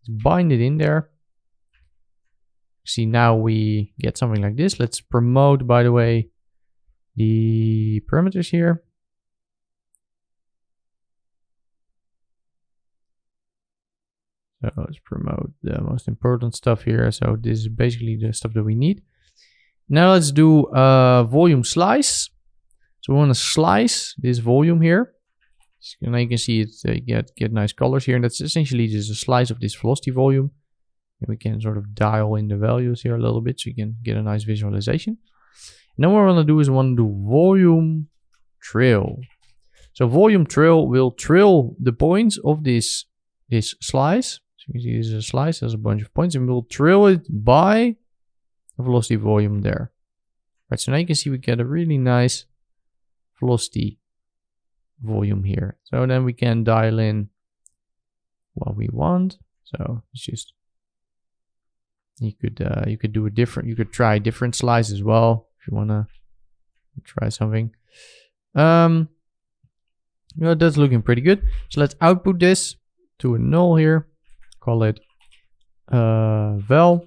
Let's bind it in there. See, now we get something like this. Let's promote, by the way, the parameters here. So let's promote the most important stuff here. So this is basically the stuff that we need. Now let's do volume slice. So we want to slice this volume here. So now you can see it get nice colors here. And that's essentially just a slice of this velocity volume. And we can sort of dial in the values here a little bit so you can get a nice visualization. And then what we want to do is we want to do volume trill. So volume trill will trill the points of this slice. So you can see this is a slice, there's a bunch of points, and we'll trill it by the velocity volume there. Right, so now you can see we get a really nice velocity volume here. So then we can dial in what we want. So it's just, you could do a different, you could try different slice as well if you want to try something. Well, that's looking pretty good. So let's output this to a null here. Call it vel.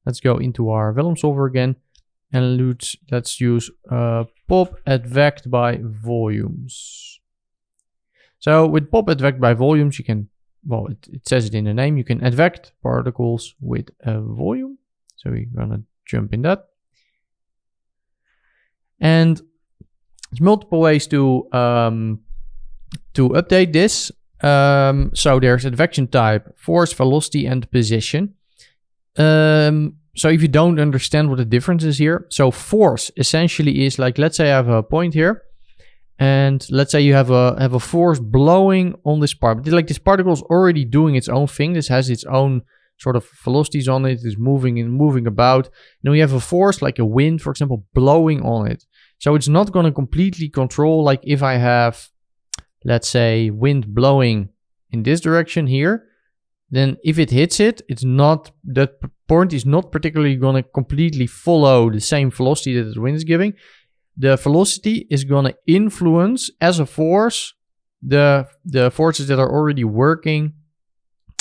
Let's go into our Vellum Solver again, and let's use pop advect by volumes. So with pop advect by volumes, you can, well, it says it in the name, you can advect particles with a volume. So we're gonna jump in that. And there's multiple ways to update this. So there's advection type, force, velocity, and position. So if you don't understand what the difference is here, so force essentially is like, let's say I have a point here, and let's say you have a force blowing on this part. But like this particle is already doing its own thing. This has its own sort of velocities on it. It's moving about. Then we have a force like a wind, for example, blowing on it. So it's not going to completely control, like if I have, let's say, wind blowing in this direction here, then if it hits it, it's not, that point is not particularly going to completely follow the same velocity that the wind is giving. The velocity is going to influence as a force the forces that are already working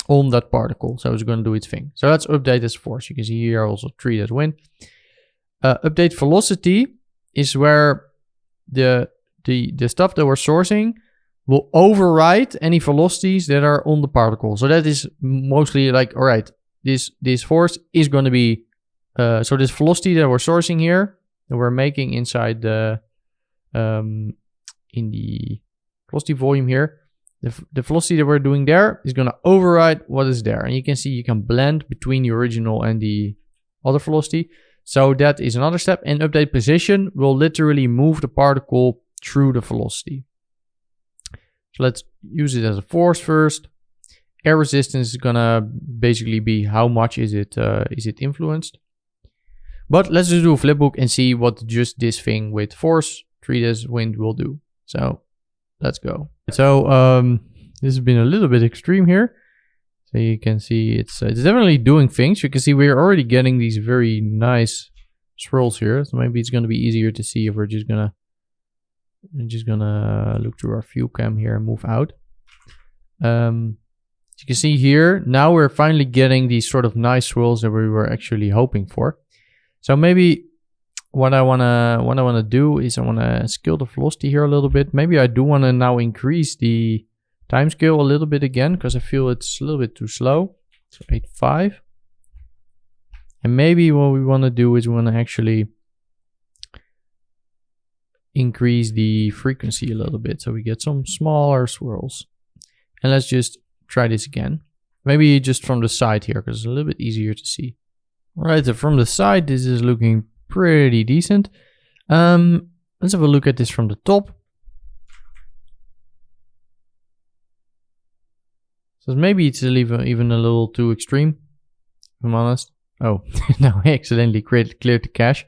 on that particle. So it's going to do its thing. So let's update this force. You can see here also treat as wind. Update velocity is where the stuff that we're sourcing will override any velocities that are on the particle. So that is mostly like, all right, this force is going to be, so this velocity that we're sourcing here, that we're making inside the, in the velocity volume here, the velocity that we're doing there is going to override what is there. And you can see you can blend between the original and the other velocity. So that is another step. And update position will literally move the particle through the velocity. So let's use it as a force first. Air resistance is gonna basically be how much is it influenced. But let's just do a flipbook and see what just this thing with force, treat as wind will do. So let's go. So this has been a little bit extreme here. So you can see it's definitely doing things. You can see we're already getting these very nice swirls here. So maybe it's gonna be easier to see if we're just gonna look through our view cam here and move out. As you can see here, now we're finally getting these sort of nice swirls that we were actually hoping for. So maybe what I wanna do is I wanna scale the velocity here a little bit. Maybe I do wanna now increase the time scale a little bit again, because I feel it's a little bit too slow. So 8.5. And maybe what we wanna do is we wanna actually increase the frequency a little bit so we get some smaller swirls. And let's just try this again. Maybe just from the side here, because it's a little bit easier to see. All right, so from the side, this is looking pretty decent. Let's have a look at this from the top. So maybe it's even a little too extreme, if I'm honest. Oh, no, I accidentally cleared the cache.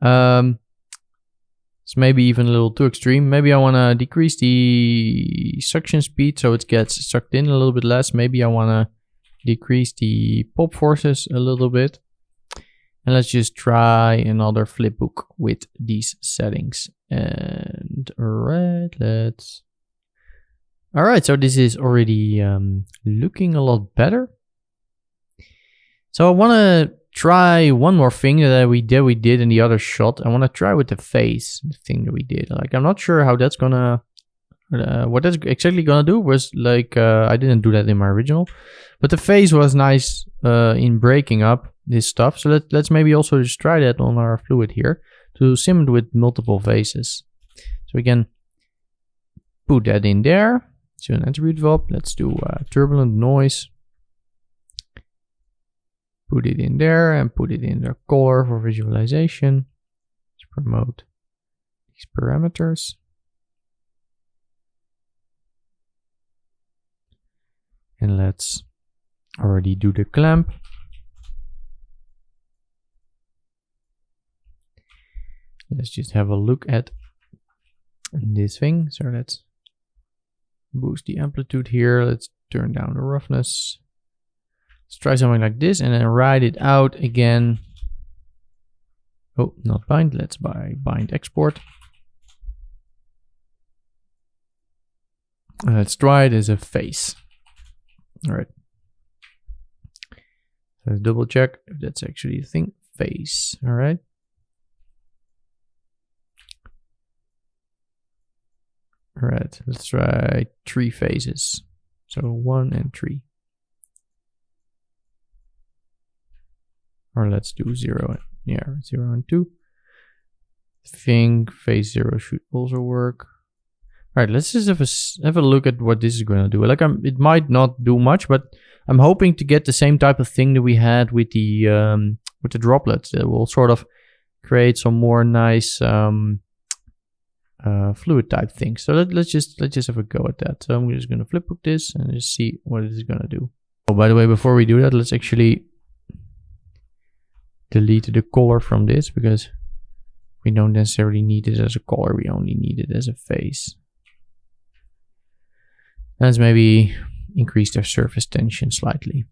It's maybe even a little too extreme. Maybe I want to decrease the suction speed so it gets sucked in a little bit less. Maybe I want to decrease the pop forces a little bit. And let's just try another flipbook with these settings. And all right, so this is already looking a lot better. So I want to try one more thing that we did in the other shot. I want to try with the face, the thing that we did. Like, I'm not sure how that's gonna, what that's exactly gonna do. Was like, I didn't do that in my original, but the face was nice in breaking up this stuff. So let's maybe also just try that on our fluid here to sim it with multiple faces. So we can put that in there. So an attribute Vellum. Let's do turbulent noise. Put it in there and put it in the color for visualization. Let's promote these parameters. And let's already do the clamp. Let's just have a look at this thing. So let's boost the amplitude here. Let's turn down the roughness. Let's try something like this and then write it out again. Oh, not bind. Let's bind export. Let's try it as a face. All right. Let's double check if that's actually the thing. Face. All right. All right. Let's try 3 faces. So 1 and 3. Or let's do 0. Yeah, 0 and 2. I think phase 0 should also work. All right, let's just have a look at what this is going to do. Like, it might not do much, but I'm hoping to get the same type of thing that we had with the droplets. That will sort of create some more nice fluid type things. So let's just have a go at that. So I'm just going to flipbook this and just see what it is going to do. Oh, by the way, before we do that, let's actually delete the color from this, because we don't necessarily need it as a color. We only need it as a face. Let's maybe increase their surface tension slightly.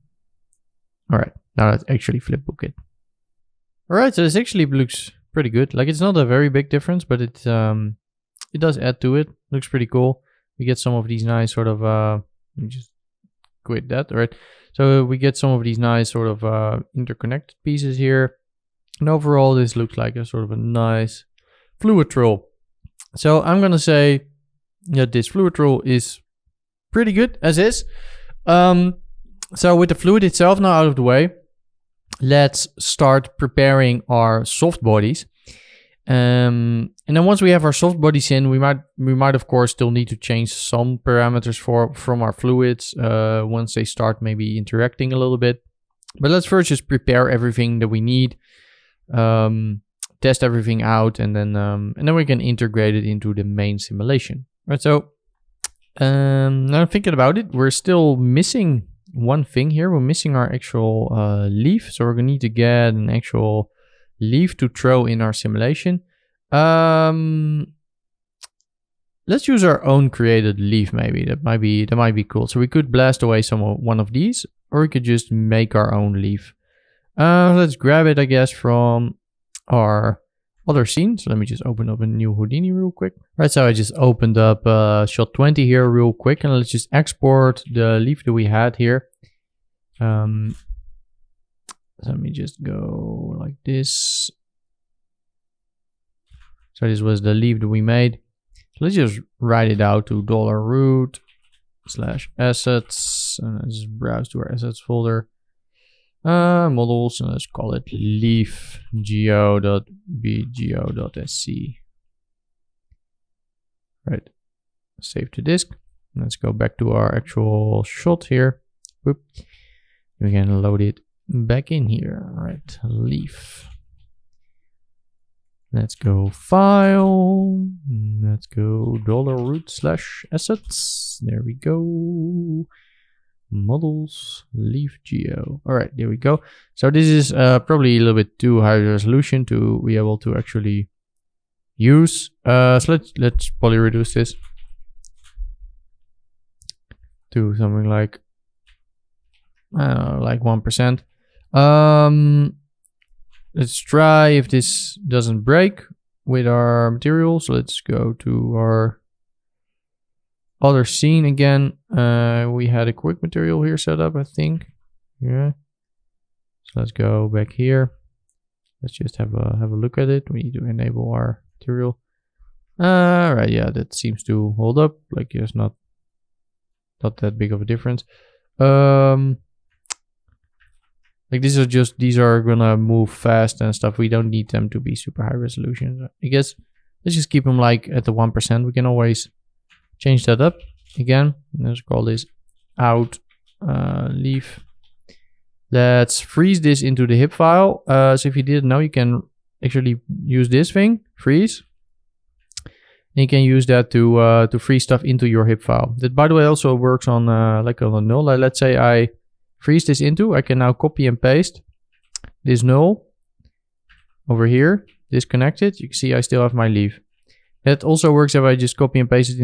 All right, now let's actually flipbook it. All right, so this actually looks pretty good. Like, it's not a very big difference, but it does add to it. Looks pretty cool. We get some of these nice sort of let me just quit that. All right, so we get some of these nice sort of interconnected pieces here, and overall this looks like a sort of a nice fluid roll. So I'm gonna say that this fluid roll is pretty good as is. So with the fluid itself now out of the way, let's start preparing our soft bodies. And then once we have our soft bodies in, we might of course still need to change some parameters from our fluids once they start maybe interacting a little bit. But let's first just prepare everything that we need, test everything out, and then we can integrate it into the main simulation. Right, so now I'm thinking about it, we're still missing one thing here. We're missing our actual leaf, so we're gonna need to get an actual leaf to throw in our simulation. Let's use our own created leaf. Maybe that might be cool. So we could blast away one of these, or we could just make our own leaf. Let's grab it, I guess, from our other scene. So let me just open up a new Houdini real quick. Right, so I just opened up shot 20 here real quick, and let's just export the leaf that we had here. So let me just go like this. So this was the leaf that we made. So let's just write it out to $root/assets, and let's just browse to our assets folder. Models, and let's call it leaf go.bgo.sc. Right, save to disk. Let's go back to our actual shot here. Whoop. We can load it back in here. All right, leaf. Let's go file. Let's go $root/assets. There we go. Models, leaf geo. All right, there we go. So this is probably a little bit too high resolution to be able to actually use. So let's poly reduce this to something like, I don't know, like 1%. Let's try if this doesn't break with our material. So let's go to our other scene again. We had a quick material here set up, I think. Yeah. So let's go back here. Let's just have a look at it. We need to enable our material. All right, yeah, that seems to hold up. Like, there's not that big of a difference. Like, these are gonna move fast and stuff. We don't need them to be super high resolution. I guess let's just keep them like at the 1%. We can always change that up again. Let's call this out leaf. Let's freeze this into the hip file. So if you didn't know, you can actually use this thing, freeze. And you can use that to freeze stuff into your hip file. That, by the way, also works on like on a null. Let's say I freeze this into, I can now copy and paste this null over here. disconnected, you can see I still have my leaf. That also works if I just copy and paste it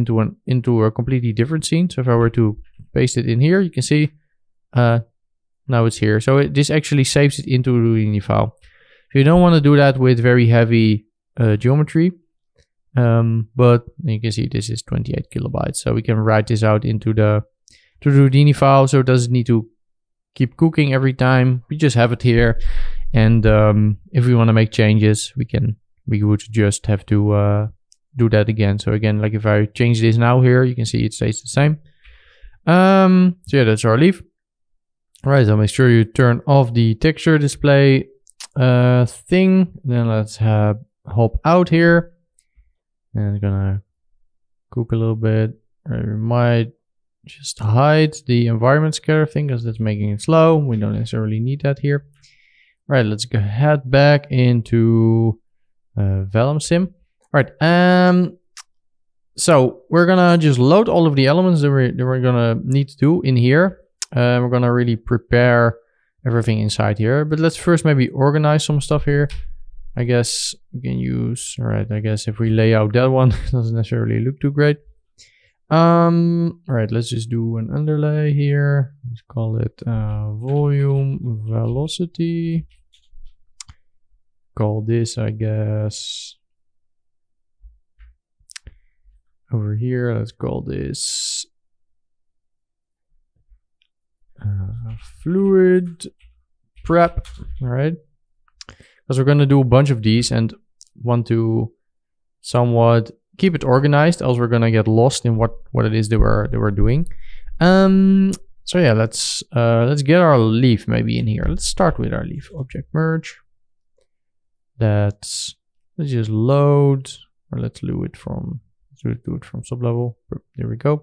into a completely different scene. So if I were to paste it in here, you can see now it's here. So this actually saves it into a Houdini file. If you don't want to do that with very heavy geometry, but you can see this is 28 kilobytes. So we can write this out into the Houdini file, so it doesn't need to keep cooking every time. We just have it here, and if we want to make changes, we would just have to do that again. So again, like if I change this now here, you can see it stays the same. So yeah, that's our leaf. All right, so make sure you turn off the texture display thing. Then let's hop out here, and I'm gonna cook a little bit. I might just hide the environment scatter thing because that's making it slow. We don't necessarily need that here. All right, let's go head back into Vellum Sim. All right, so we're gonna just load all of the elements that we're gonna need to do in here. We're gonna really prepare everything inside here, but let's first maybe organize some stuff here. I guess we can use, all right, I guess if we lay out that one, it doesn't necessarily look too great. All right, let's just do an underlay here. Let's call it volume velocity. Call this, I guess, over here, let's call this fluid prep. All right, because we're going to do a bunch of these and want to somewhat keep it organized, else we're going to get lost in what it is that we're doing. So yeah, let's get our leaf maybe in here. Let's start with our leaf. Object merge. Let's just load, or let's do it from sublevel. There we go.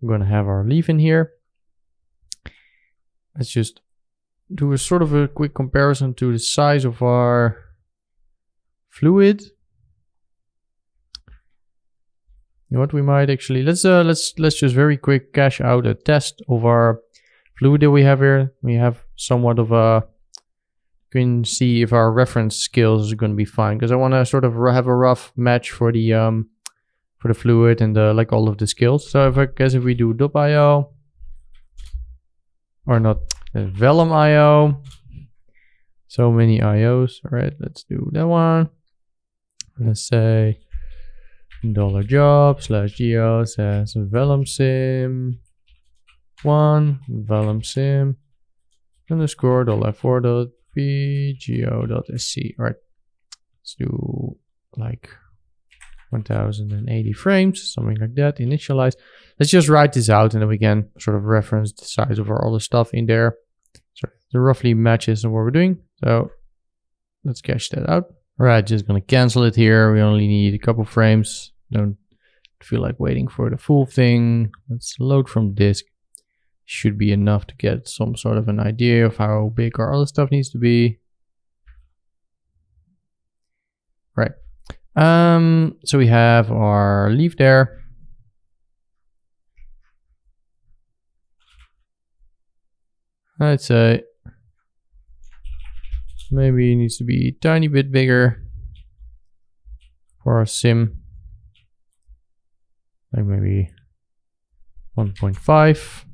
I'm going to have our leaf in here. Let's just do a sort of a quick comparison to the size of our fluid. You know what, we might actually, let's just very quick cache out a test of our fluid that we have here. We have somewhat of a, you can see if our reference skills is going to be fine, because I want to sort of have a rough match for the fluid and like all of the skills. So if we do .io, or not, Vellum IO, so many IOs. All right, let's do that one. Let's say $job/geo says Vellum Sim 1 Vellum Sim underscore $4.pgeo.sc. All right, let's do like 1080 frames, something like that. Initialize. Let's just write this out, and then we can sort of reference the size of our other stuff in there. So it roughly matches what we're doing. So let's cache that out. All right, just gonna cancel it here. We only need a couple frames. Don't feel like waiting for the full thing. Let's load from disk. Should be enough to get some sort of an idea of how big our other stuff needs to be. Right. So we have our leaf there. I'd say maybe it needs to be a tiny bit bigger for our sim. Like maybe 1.5.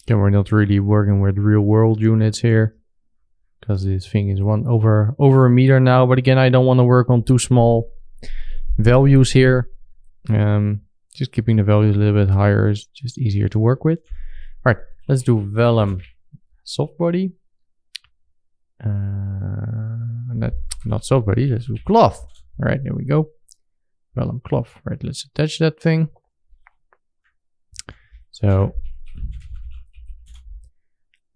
Okay, we're not really working with real world units here, because this thing is over a meter now. But again, I don't want to work on too small values here. Just keeping the values a little bit higher is just easier to work with. All right, let's do Vellum softbody. Not softbody, let's do cloth. All right, there we go. Vellum cloth. All right, let's attach that thing. So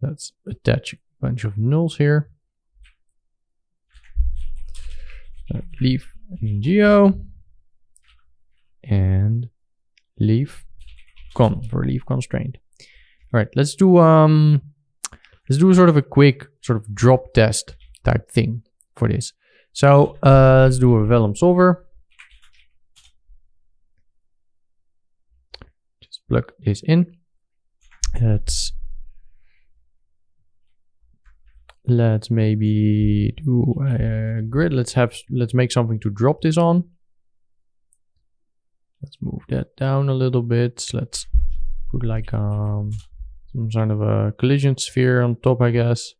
let's attach a bunch of nulls here. Leaf in geo and leaf con for leaf constraint. All right, let's do sort of a quick sort of drop test type thing for this. So let's do a Vellum Solver. Just plug this in. Let's let's maybe do a grid. Let's make something to drop this on. Let's move that down a little bit. Let's put like some sort of a collision sphere on top, I guess.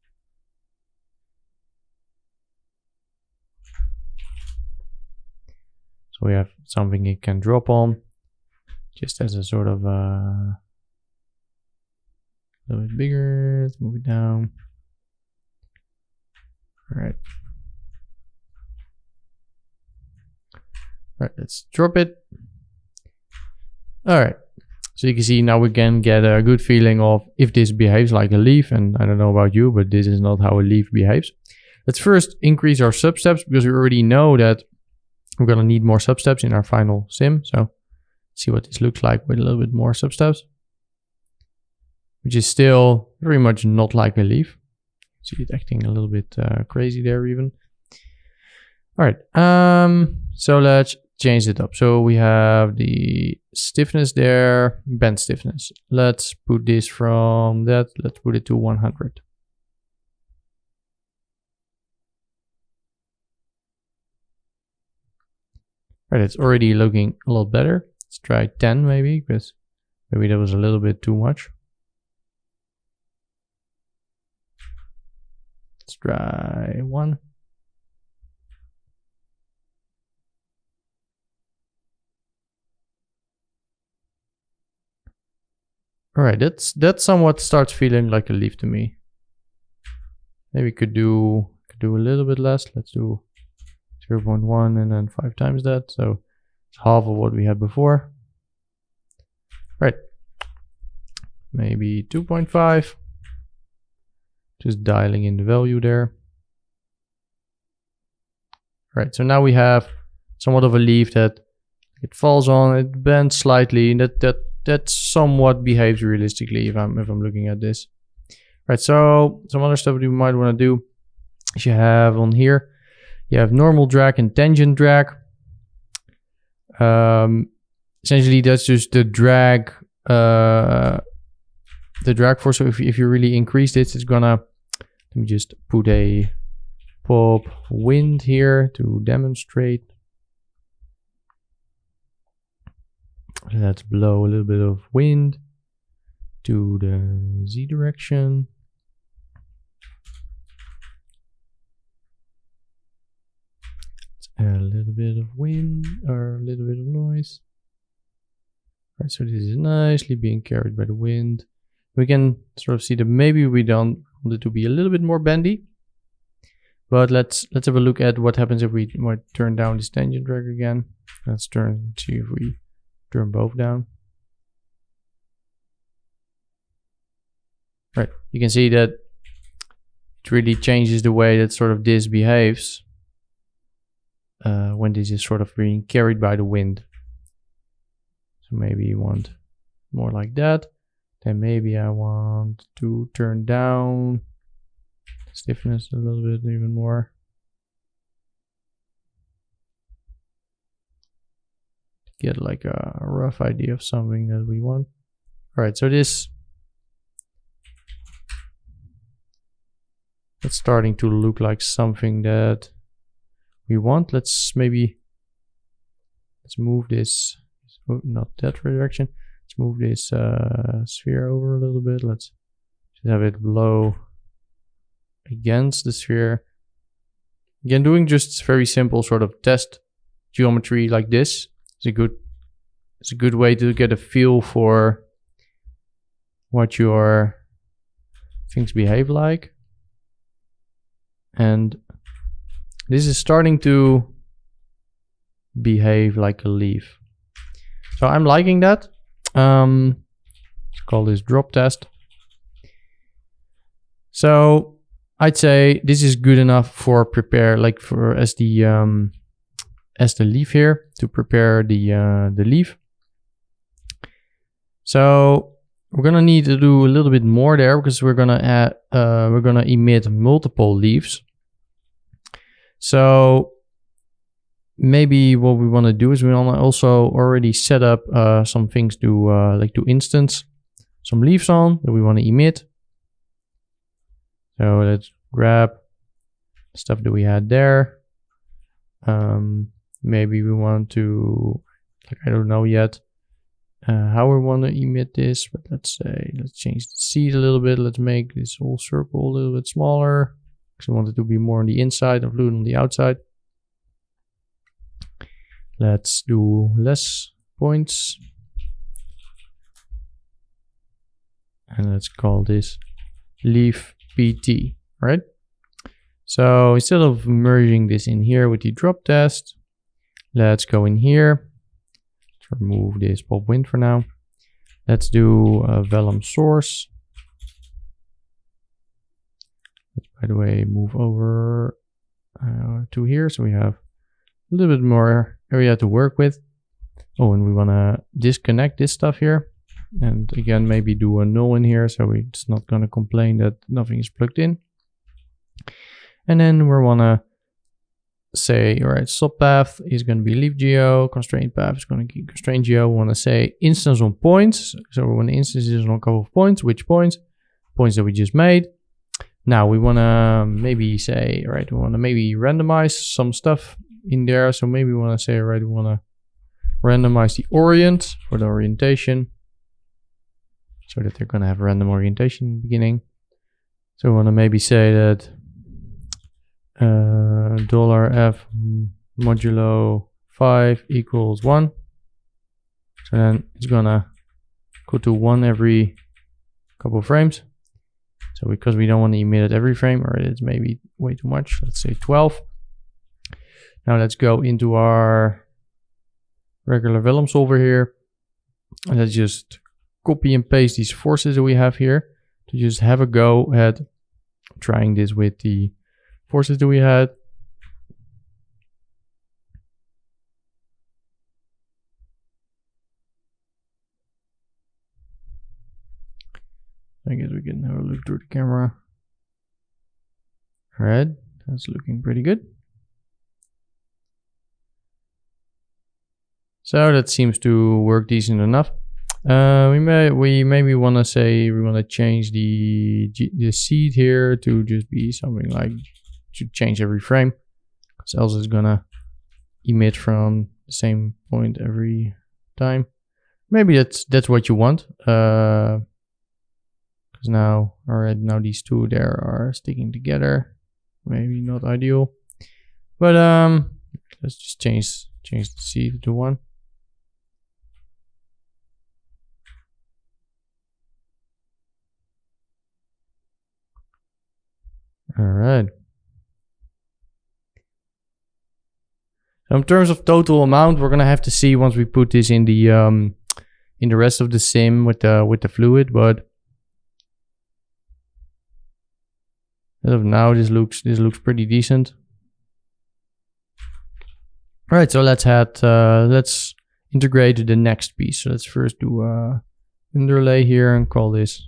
So we have something it can drop on, just as a sort of a little bit bigger. Let's move it down. All right. All right, let's drop it. All right. So you can see now we can get a good feeling of if this behaves like a leaf. And I don't know about you, but this is not how a leaf behaves. Let's first increase our substeps because we already know that we're going to need more substeps in our final sim. So see what this looks like with a little bit more substeps, which is still very much not like a leaf. See it acting a little bit crazy there even. All right. So let's change it up. So we have the stiffness there, bend stiffness. Let's put this from that. Let's put it to 100. Right, it's already looking a lot better. Let's try 10 maybe, because maybe that was a little bit too much. Let's try 1. All right, that somewhat starts feeling like a leaf to me. Maybe we could do a little bit less. Let's do 0.1 and then 5 times that. So it's half of what we had before. Right. Maybe 2.5. Just dialing in the value there. Right. So now we have somewhat of a leaf that it falls on, it bends slightly, and that somewhat behaves realistically if I'm looking at this. Right. So some other stuff you might want to do is you have on here. You have normal drag and tangent drag. Essentially, that's just the drag force. So if you really increase this, it's gonna. Let me just put a pop wind here to demonstrate. Let's blow a little bit of wind to the Z direction. A little bit of wind or a little bit of noise. All right, so this is nicely being carried by the wind. We can sort of see that maybe we don't want it to be a little bit more bendy. But let's have a look at what happens if we might turn down this tangent drag again. Let's see if we turn both down. Right, you can see that it really changes the way that sort of this behaves. When this is sort of being carried by the wind. So maybe you want more like that. Then maybe I want to turn down stiffness a little bit even more. Get like a rough idea of something that we want. All right, so it's starting to look like something that we want. Let's move this, oh, not that direction. Let's move this sphere over a little bit. Let's just have it blow against the sphere. Again, doing just very simple sort of test geometry like this is a good way to get a feel for what your things behave like. And this is starting to behave like a leaf. So I'm liking that. Let's call this drop test. So I'd say this is good enough for prepare, like for as the leaf here, to prepare the leaf. So we're gonna need to do a little bit more there because we're gonna emit multiple leaves. So maybe what we want to do is we want to also already set up some things to instance some leaves on that we want to emit. So let's grab stuff that we had there. Maybe we want to, like, I don't know yet how we want to emit this, but let's change the seed a little bit. Let's make this whole circle a little bit smaller because I want it to be more on the inside and fluid on the outside. Let's do less points. And let's call this leaf PT, right? So instead of merging this in here with the drop test, let's go in here. Let's remove this pop wind for now. Let's do a Vellum source. Let's, by the way, move over to here so we have a little bit more area to work with. Oh, and we want to disconnect this stuff here. And again, maybe do a null in here so it's not going to complain that nothing is plugged in. And then we want to say, all right, subpath is going to be leaf geo, constraint path is going to be constraint geo. We want to say instance on points. So we want the instances on a couple of points. Which points? Points that we just made. Now we want to maybe say, all right, we want to maybe randomize some stuff in there. So maybe we want to say, all right, we want to randomize the orient for the orientation, so that they're going to have random orientation in the beginning. So we want to maybe say that $f modulo 5 equals 1. So then it's going to go to 1 every couple of frames. So because we don't want to emit it every frame, or it's maybe way too much, let's say 12. Now let's go into our regular Vellum Solver here. And let's just copy and paste these forces that we have here to just have a go at trying this with the forces that we had. I guess we can have a look through the camera. All right, that's looking pretty good. So that seems to work decent enough. We maybe want to say we want to change the seed here to just be something like to change every frame, because else it's gonna emit from the same point every time. Maybe that's what you want. Because now, all right, now these two there are sticking together. Maybe not ideal, but let's just change the seed to 1. All right. So in terms of total amount, we're gonna have to see once we put this in the rest of the sim with the fluid. But as of now, this looks pretty decent. All right, so let's integrate the next piece. So let's first do underlay here and call this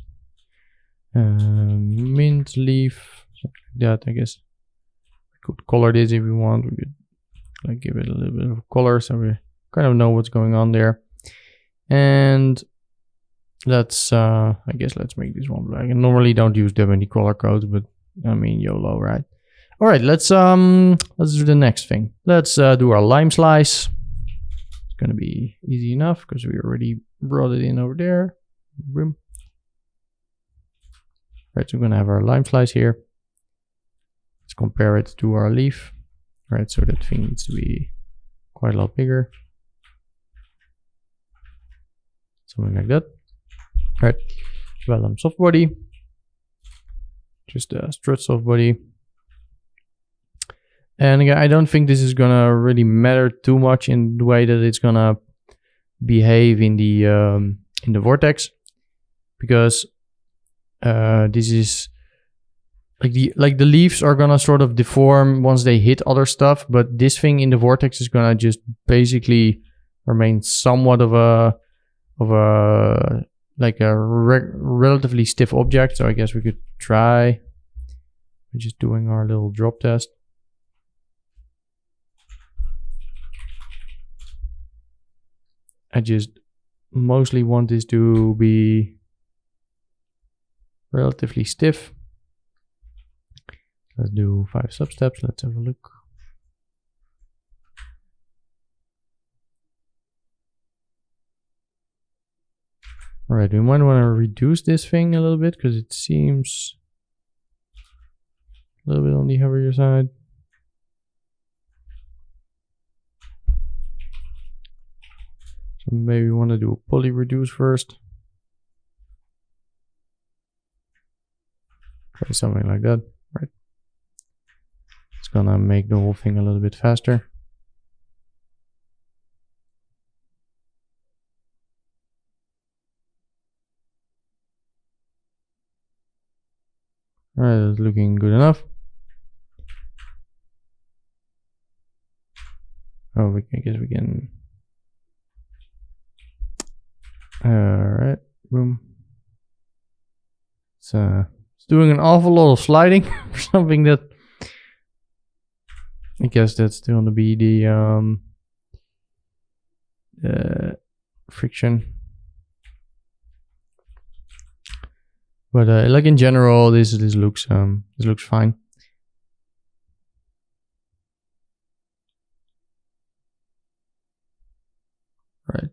mint leaf. That, I guess we could color this if we want. We could like give it a little bit of color so we kind of know what's going on there. And let's I guess let's make this one black. I normally don't use that many color codes, but I mean YOLO, right? All right, let's do the next thing. Let's do our lime slice. It's gonna be easy enough because we already brought it in over there. Boom. Right, so we're gonna have our lime slice here. Let's compare it to our leaf. All right, so that thing needs to be quite a lot bigger. Something like that. All right, Vellum soft body. Just a strut soft body. And again, I don't think this is gonna really matter too much in the way that it's gonna behave in the vortex, because this is like the leaves are gonna sort of deform once they hit other stuff, but this thing in the vortex is gonna just basically remain somewhat of a relatively stiff object. So I guess we could try just doing our little drop test. I just mostly want this to be relatively stiff. Let's do 5 substeps. Let's have a look. All right, we might want to reduce this thing a little bit because it seems a little bit on the heavier side. So maybe we want to do a poly reduce first. Try something like that, right? It's gonna make the whole thing a little bit faster. All right, that's looking good enough. Oh, I guess we can. All right, boom. It's doing an awful lot of sliding for something that I guess that's still gonna be the friction. But like in general, this looks fine. Right.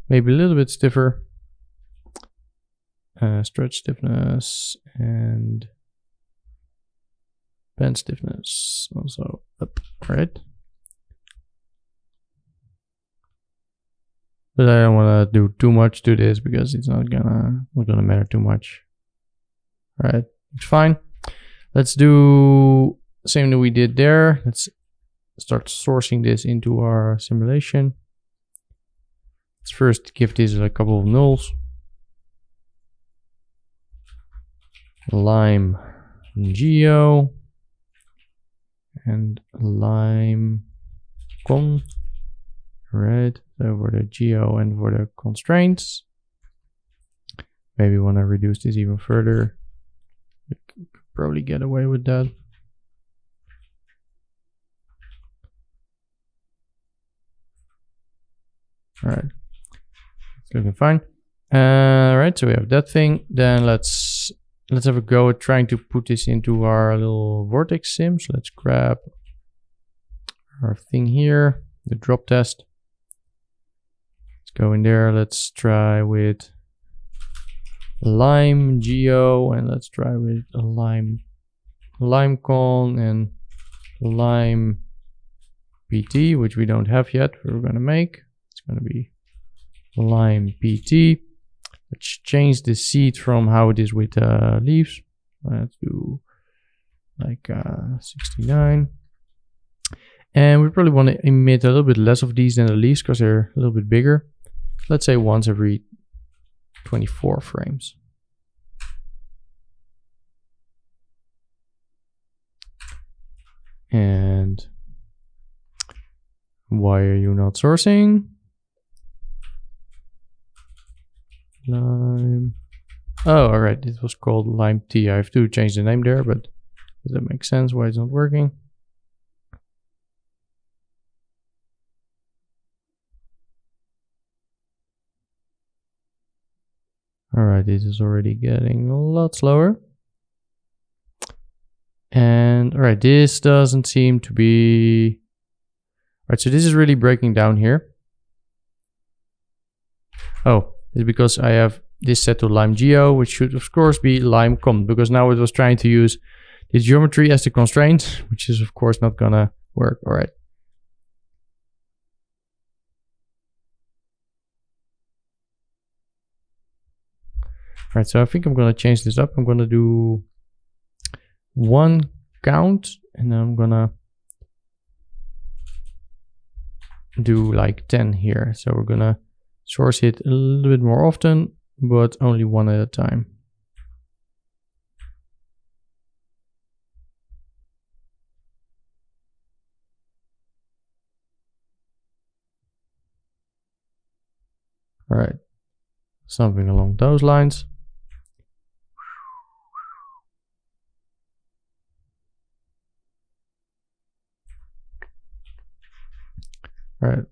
Maybe a little bit stiffer. Stretch stiffness and bend stiffness also up, right? But I don't want to do too much to this because it's not gonna matter too much. All right, it's fine. Let's do the same that we did there. Let's start sourcing this into our simulation. Let's first give this a couple of nulls. Lime geo and lime con. Right, so for the geo and for the constraints. Maybe want to reduce this even further. We could probably get away with that. All right, it's looking fine. All right, so we have that thing. Then let's have a go at trying to put this into our little vortex sim. So let's grab our thing here, the drop test. Go in there. Let's try with lime geo, and let's try with a lime con and lime pt, which we don't have yet. We're gonna make. It's gonna be lime pt. Let's change the seed from how it is with leaves. Let's do like 69. And we probably want to emit a little bit less of these than the leaves because they're a little bit bigger. Let's say once every 24 frames. And why are you not sourcing? Lime. Oh, all right. It was called lime tea. I have to change the name there, but does that make sense why it's not working? All right, this is already getting a lot slower. And all right, this doesn't seem to be... All right, so this is really breaking down here. Oh, it's because I have this set to lime geo, which should of course be lime com, because now it was trying to use this geometry as the constraint, which is of course not gonna work. All right. All right, so I think I'm gonna change this up. I'm gonna do 1 count, and then I'm gonna do like 10 here. So we're gonna source it a little bit more often, but only one at a time. All right, something along those lines. All right,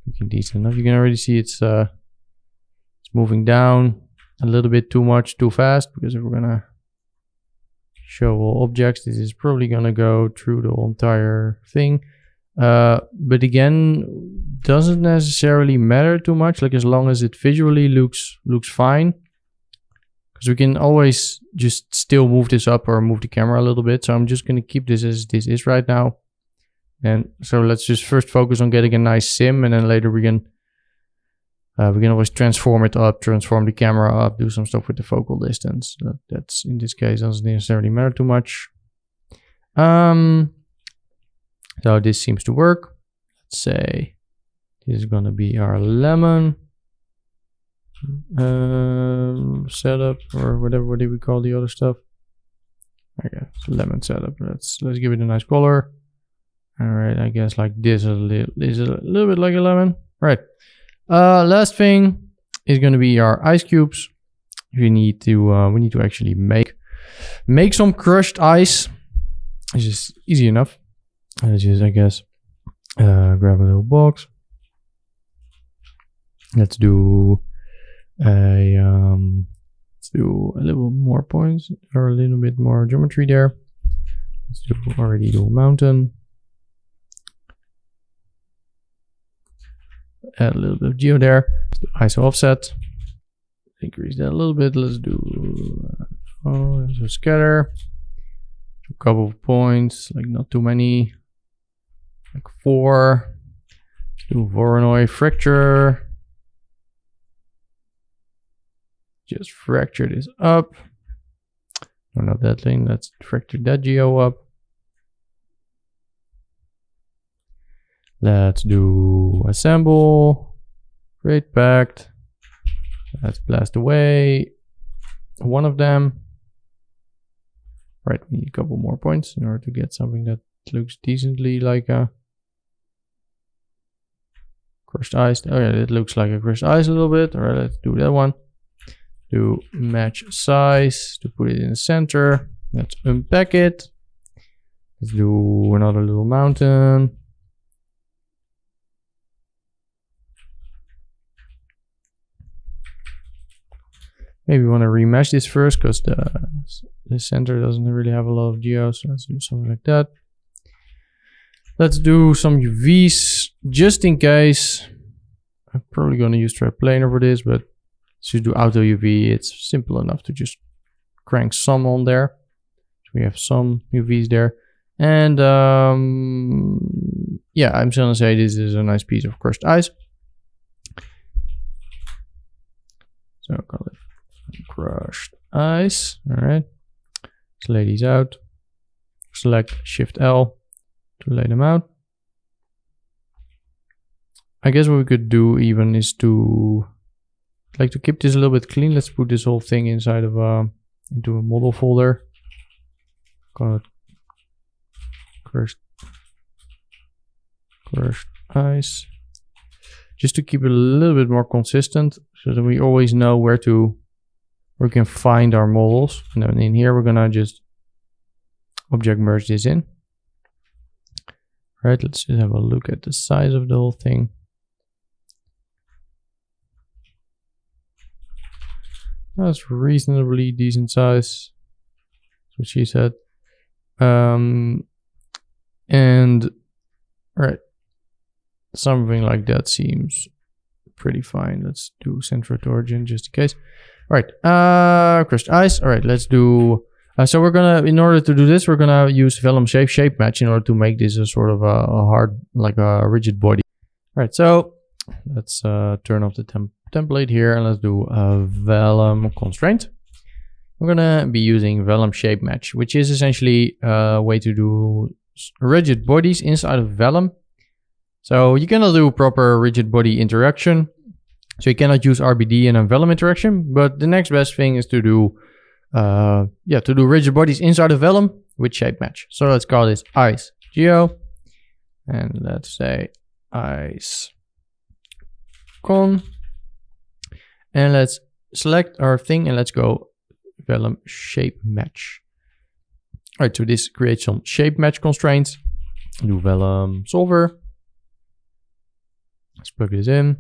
looking decent enough. You can already see it's moving down a little bit too much, too fast, because if we're gonna show all objects. This is probably gonna go through the whole entire thing. But again, doesn't necessarily matter too much, like as long as it visually looks fine. Because we can always just still move this up or move the camera a little bit. So I'm just gonna keep this as this is right now. And so let's just first focus on getting a nice sim, and then later we can always transform it up, transform the camera up, do some stuff with the focal distance. That's in this case doesn't necessarily matter too much. So this seems to work. Let's say this is gonna be our lemon setup, or whatever. What do we call the other stuff? Okay, so lemon setup. Let's give it a nice color. All right, I guess like this is a little bit like a lemon. All right. Last thing is going to be our ice cubes. We need to actually make some crushed ice. It's just easy enough. Let's just, I guess, grab a little box. Let's do a little more points or a little bit more geometry there. Let's already do a mountain. Add a little bit of geo there. Let's do ISO offset. Increase that a little bit. Let's do there's a scatter. A couple of points, like not too many. Like 4. Let's do Voronoi fracture. Just fracture this up. No, not that thing. Let's fracture that geo up. Let's do assemble, create packed. Let's blast away one of them. Right, we need a couple more points in order to get something that looks decently like a crushed ice. Oh yeah, it looks like a crushed ice a little bit. All right, let's do that one. Do match size to put it in the center. Let's unpack it. Let's do another little mountain. Maybe we want to remesh this first because the center doesn't really have a lot of geo, so let's do something like that. Let's do some UVs just in case. I'm probably going to use triplanar for this, but let's just do auto UV. It's simple enough to just crank some on there. So we have some UVs there. And yeah, I'm just going to say this is a nice piece of crushed ice. So I'll call it crushed ice. All right, let's lay these out. Select Shift L to lay them out. I guess what we could do even is to keep this a little bit clean. Let's put this whole thing inside of into a model folder. Call it crushed ice, just to keep it a little bit more consistent, so that we always know where we can find our models. And then in here, we're gonna just object merge this in. All right, let's just have a look at the size of the whole thing. That's reasonably decent size. That's what she said. And all right, something like that seems pretty fine. Let's do center to origin just in case. All right, crushed ice. All right, let's do. So we're gonna, in order to do this, we're gonna use Vellum shape match in order to make this a sort of a hard, like a rigid body. All right, so let's turn off the template here and let's do a Vellum constraint. We're gonna be using Vellum shape match, which is essentially a way to do rigid bodies inside of Vellum. So you cannot do proper rigid body interaction. So you cannot use RBD in a Vellum interaction, but the next best thing is to do rigid bodies inside of Vellum with shape match. So let's call this ice geo, and let's say ice con, and let's select our thing and let's go Vellum shape match. All right, so this creates some shape match constraints. Do Vellum Solver. Let's plug this in.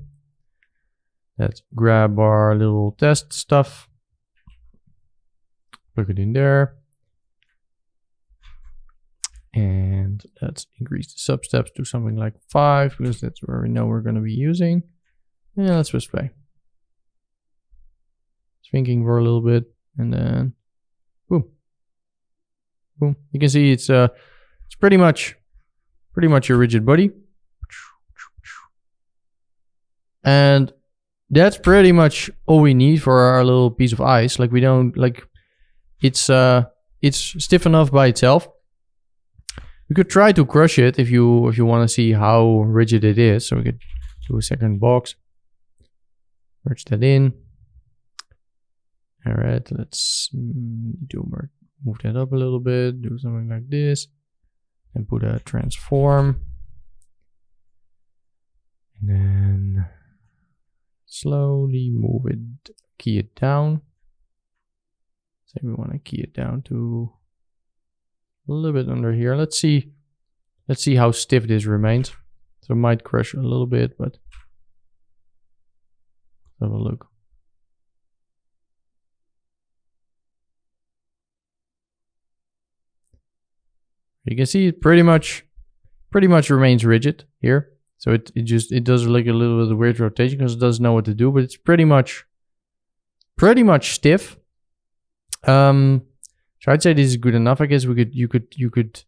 Let's grab our little test stuff. Plug it in there. And let's increase the sub steps to something like 5 because that's where we know we're going to be using. And let's press play. Thinking for a little bit and then boom. Boom. You can see it's pretty much a rigid body. And that's pretty much all we need for our little piece of ice. Like we don't like it's stiff enough by itself. We could try to crush it if you want to see how rigid it is. So we could do a second box. Merge that in. All right, let's move that up a little bit. Do something like this. And put a transform. And then slowly move it, key it down. Say we want to key it down to a little bit under here. Let's see how stiff this remains. So it might crush a little bit, but have a look. You can see it pretty much remains rigid here. So it does like a little bit of weird rotation because it doesn't know what to do, but it's pretty much stiff. So I'd say this is good enough. I guess you could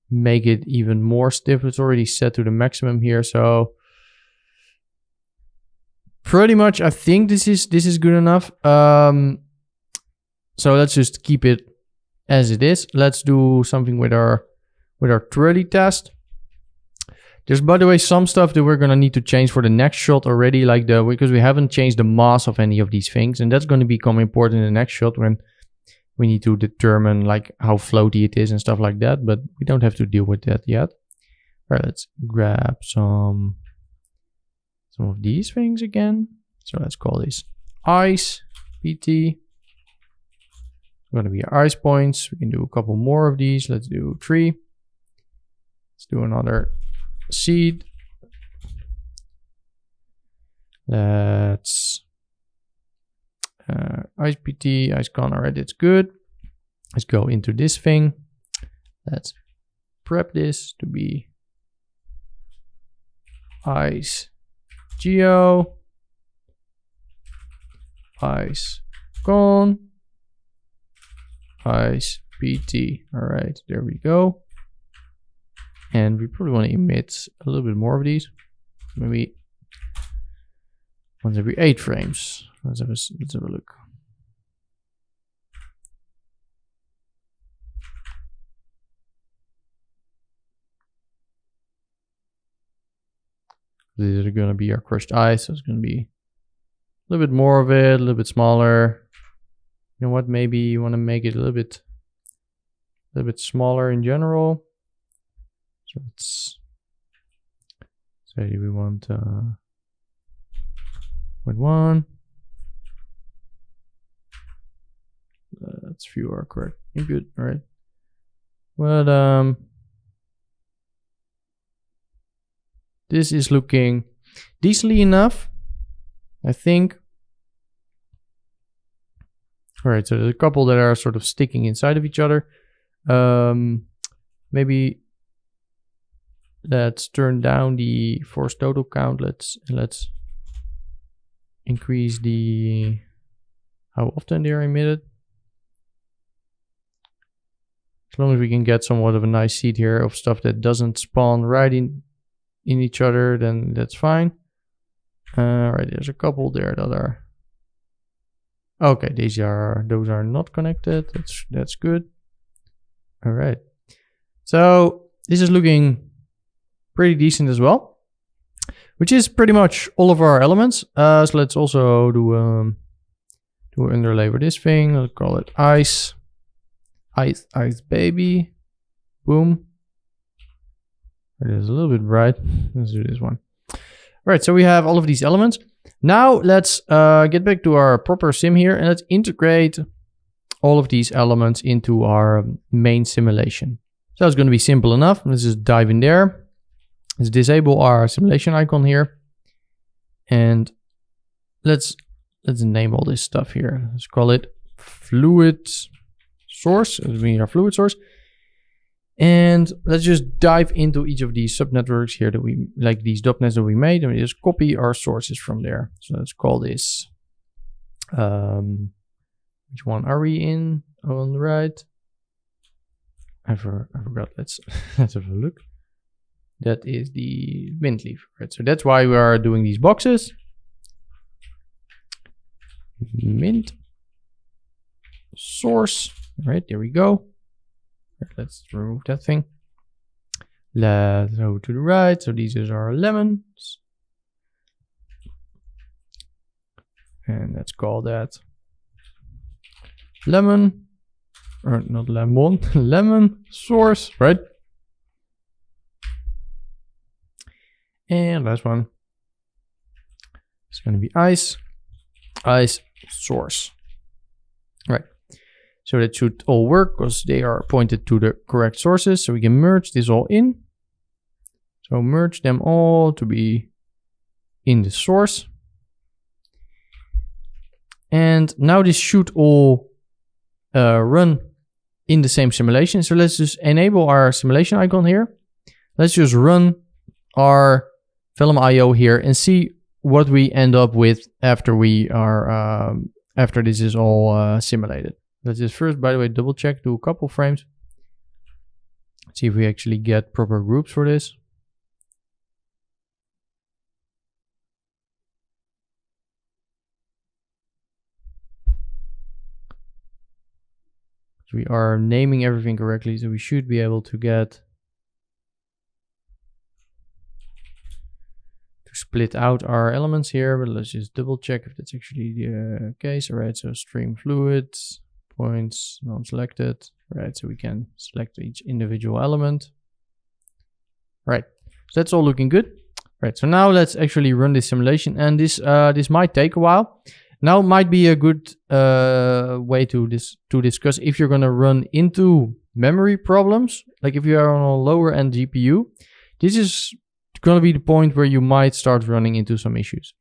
make it even more stiff. It's already set to the maximum here, so pretty much I think this is good enough. So let's just keep it as it is. Let's do something with our twirly test. There's, by the way, some stuff that we're gonna need to change for the next shot already, like because we haven't changed the mass of any of these things, and that's going to become important in the next shot when we need to determine like how floaty it is and stuff like that, but we don't have to deal with that yet. All right, let's grab some of these things again. So let's call this ice PT. Going to be our ice points. We can do a couple more of these. Let's do 3. Let's do another seed. Let's ice PT, ice con. All right, it's good. Let's go into this thing. Let's prep this to be ice geo, ice con, ice PT. All right, there we go. And we probably want to emit a little bit more of these. Maybe once every 8 frames. Let's have a look. These are going to be our crushed ice. So it's going to be a little bit more of it, a little bit smaller. You know what? Maybe you want to make it a little bit smaller in general. So let's say we want 0.1. Let's view our correct input. All right. Well, this is looking decently enough, I think. All right, so there's a couple that are sort of sticking inside of each other. Maybe let's turn down the force total count. Let's increase the how often they are emitted. As long as we can get somewhat of a nice seed here of stuff that doesn't spawn right in each other, then that's fine. All right, there's a couple there that are okay. Those are not connected. That's good. All right, so this is looking pretty decent as well, which is pretty much all of our elements. So let's also do an underlay for this thing. Let's call it ice baby. Boom. It is a little bit bright. Let's do this one. All right, so we have all of these elements. Now let's get back to our proper sim here, and let's integrate all of these elements into our main simulation. So it's going to be simple enough. Let's just dive in there. Let's disable our simulation icon here, and let's name all this stuff here. Let's call it fluid source. It's our fluid source. And let's just dive into each of these subnetworks here that we, like these dotnets that we made, and we just copy our sources from there. So let's call this, which one are we in? On the right. I forgot, let's have a look. That is the mint leaf, right? So that's why we are doing these boxes. Mint source, right, there we go. Let's remove that thing. Let's go to the right. So these are our lemons. And let's call that lemon, or not lemon, lemon source, right? And last one. It's going to be ice source, right? So that should all work because they are pointed to the correct sources. So we can merge this all in. So merge them all to be in the source. And now this should all run in the same simulation. So let's just enable our simulation icon here. Let's just run our Vellum IO here and see what we end up with after we are after this is all simulated. Let's just first, by the way, double check, do a couple frames. See if we actually get proper groups for this. So we are naming everything correctly, so we should be able to get to split out our elements here, but let's just double check if that's actually the case. All right, so stream fluids. Points non-selected, right? So we can select each individual element, right? So that's all looking good, right? So now let's actually run this simulation, and this might take a while. Now might be a good way to discuss if you're gonna run into memory problems, like if you are on a lower end GPU. This is gonna be the point where you might start running into some issues.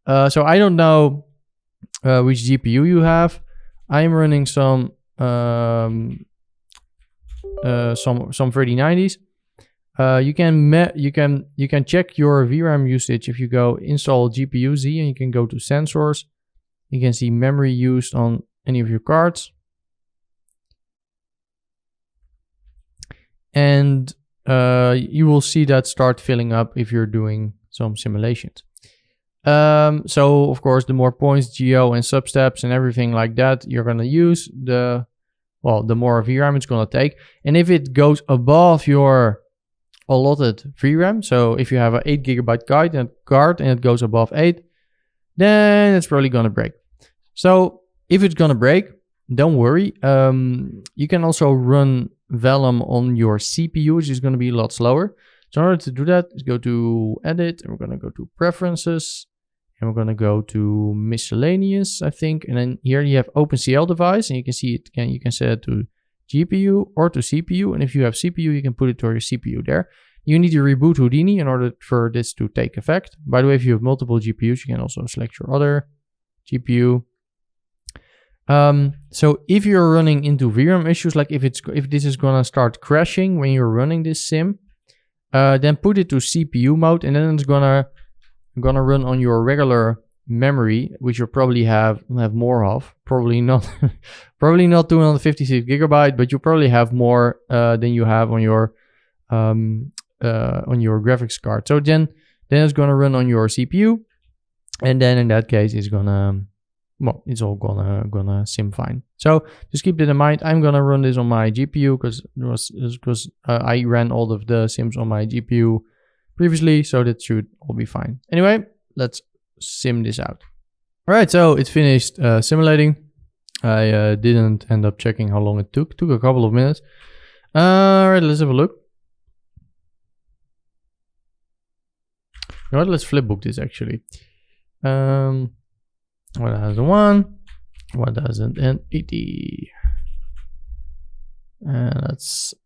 So I don't know which GPU you have. I'm running some 3090s. You can check your VRAM usage if you go install GPU Z and you can go to sensors. You can see memory used on any of your cards. And you will see that start filling up if you're doing some simulations. So of course, the more points, geo and substeps and everything like that you're going to use, the more VRAM it's going to take. And if it goes above your allotted VRAM, so if you have an 8 GB card and it goes above 8, then it's probably going to break. So if it's going to break, don't worry. You can also run Vellum on your CPU, which is going to be a lot slower. So in order to do that, let's go to Edit, and we're going to go to Preferences, and we're going to go to Miscellaneous, I think. And then here you have OpenCL device, and you can see it. You can set it to GPU or to CPU. And if you have CPU, you can put it to your CPU there. You need to reboot Houdini in order for this to take effect. By the way, if you have multiple GPUs, you can also select your other GPU. So if you're running into VRAM issues, like if this is going to start crashing when you're running this sim, then put it to CPU mode, and then it's gonna run on your regular memory, which you probably have more of. Probably not 256 GB, but you probably have more than you have on your graphics card. So then it's gonna run on your CPU, and then in that case it's gonna, well, it's all gonna sim fine. So just keep that in mind. I'm gonna run this on my GPU because I ran all of the sims on my GPU previously, so that should all be fine. Anyway, let's sim this out. All right, so it's finished simulating. I didn't end up checking how long it took. It took a couple of minutes. All right, let's have a look. You know what? Let's flipbook this actually. What has a 1? What doesn't? And 80. And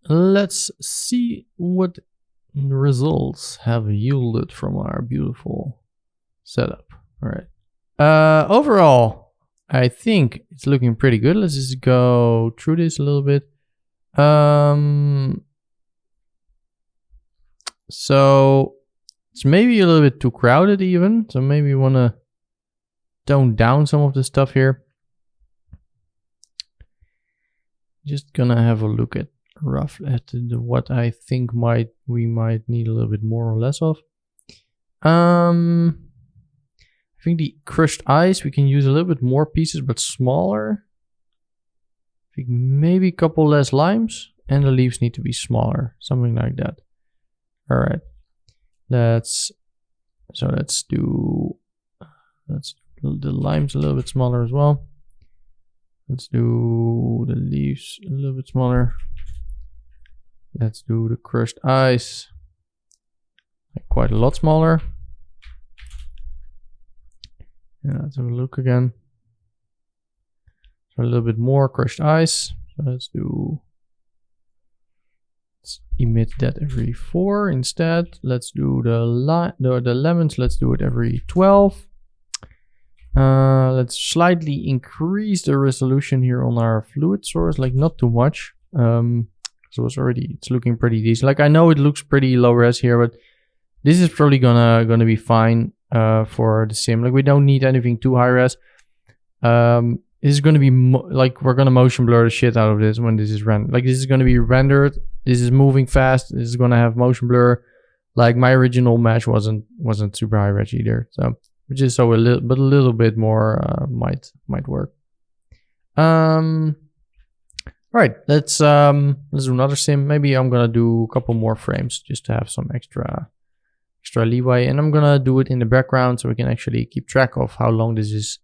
let's see what the results have yielded from our beautiful setup. All right. Overall, I think it's looking pretty good. Let's just go through this a little bit. So it's maybe a little bit too crowded even. So maybe you want to tone down some of the stuff here. Just gonna have a look at what I think we might need a little bit more or less of. I think the crushed ice, we can use a little bit more pieces, but smaller. I think maybe a couple less limes, and the leaves need to be smaller, something like that. All right, let's do the limes a little bit smaller as well. Let's do the leaves a little bit smaller. Let's do the crushed ice quite a lot smaller. Yeah, let's have a look again. So a little bit more crushed ice. So let's emit that every 4 instead. Let's do the lemons. Let's do it every 12. Let's slightly increase the resolution here on our fluid source, like not too much. So it's looking pretty decent. Like I know it looks pretty low res here, but this is probably gonna be fine for the sim. Like we don't need anything too high res. This is gonna be like we're gonna motion blur the shit out of this when this is rendered. Like this is gonna be rendered. This is moving fast. This is gonna have motion blur. Like my original mesh wasn't super high res either. So which is so a little bit more might work. Right, let's do another sim. Maybe I'm gonna do a couple more frames just to have some extra leeway, and I'm gonna do it in the background so we can actually keep track of how long this is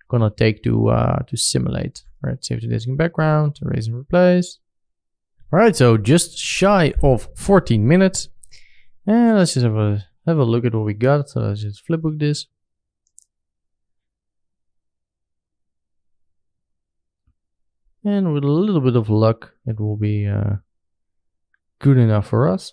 gonna take to simulate. All right, save the disk in background, erase and replace. All right, so just shy of 14 minutes, and let's just have a look at what we got. So let's just flipbook this. And with a little bit of luck, it will be good enough for us.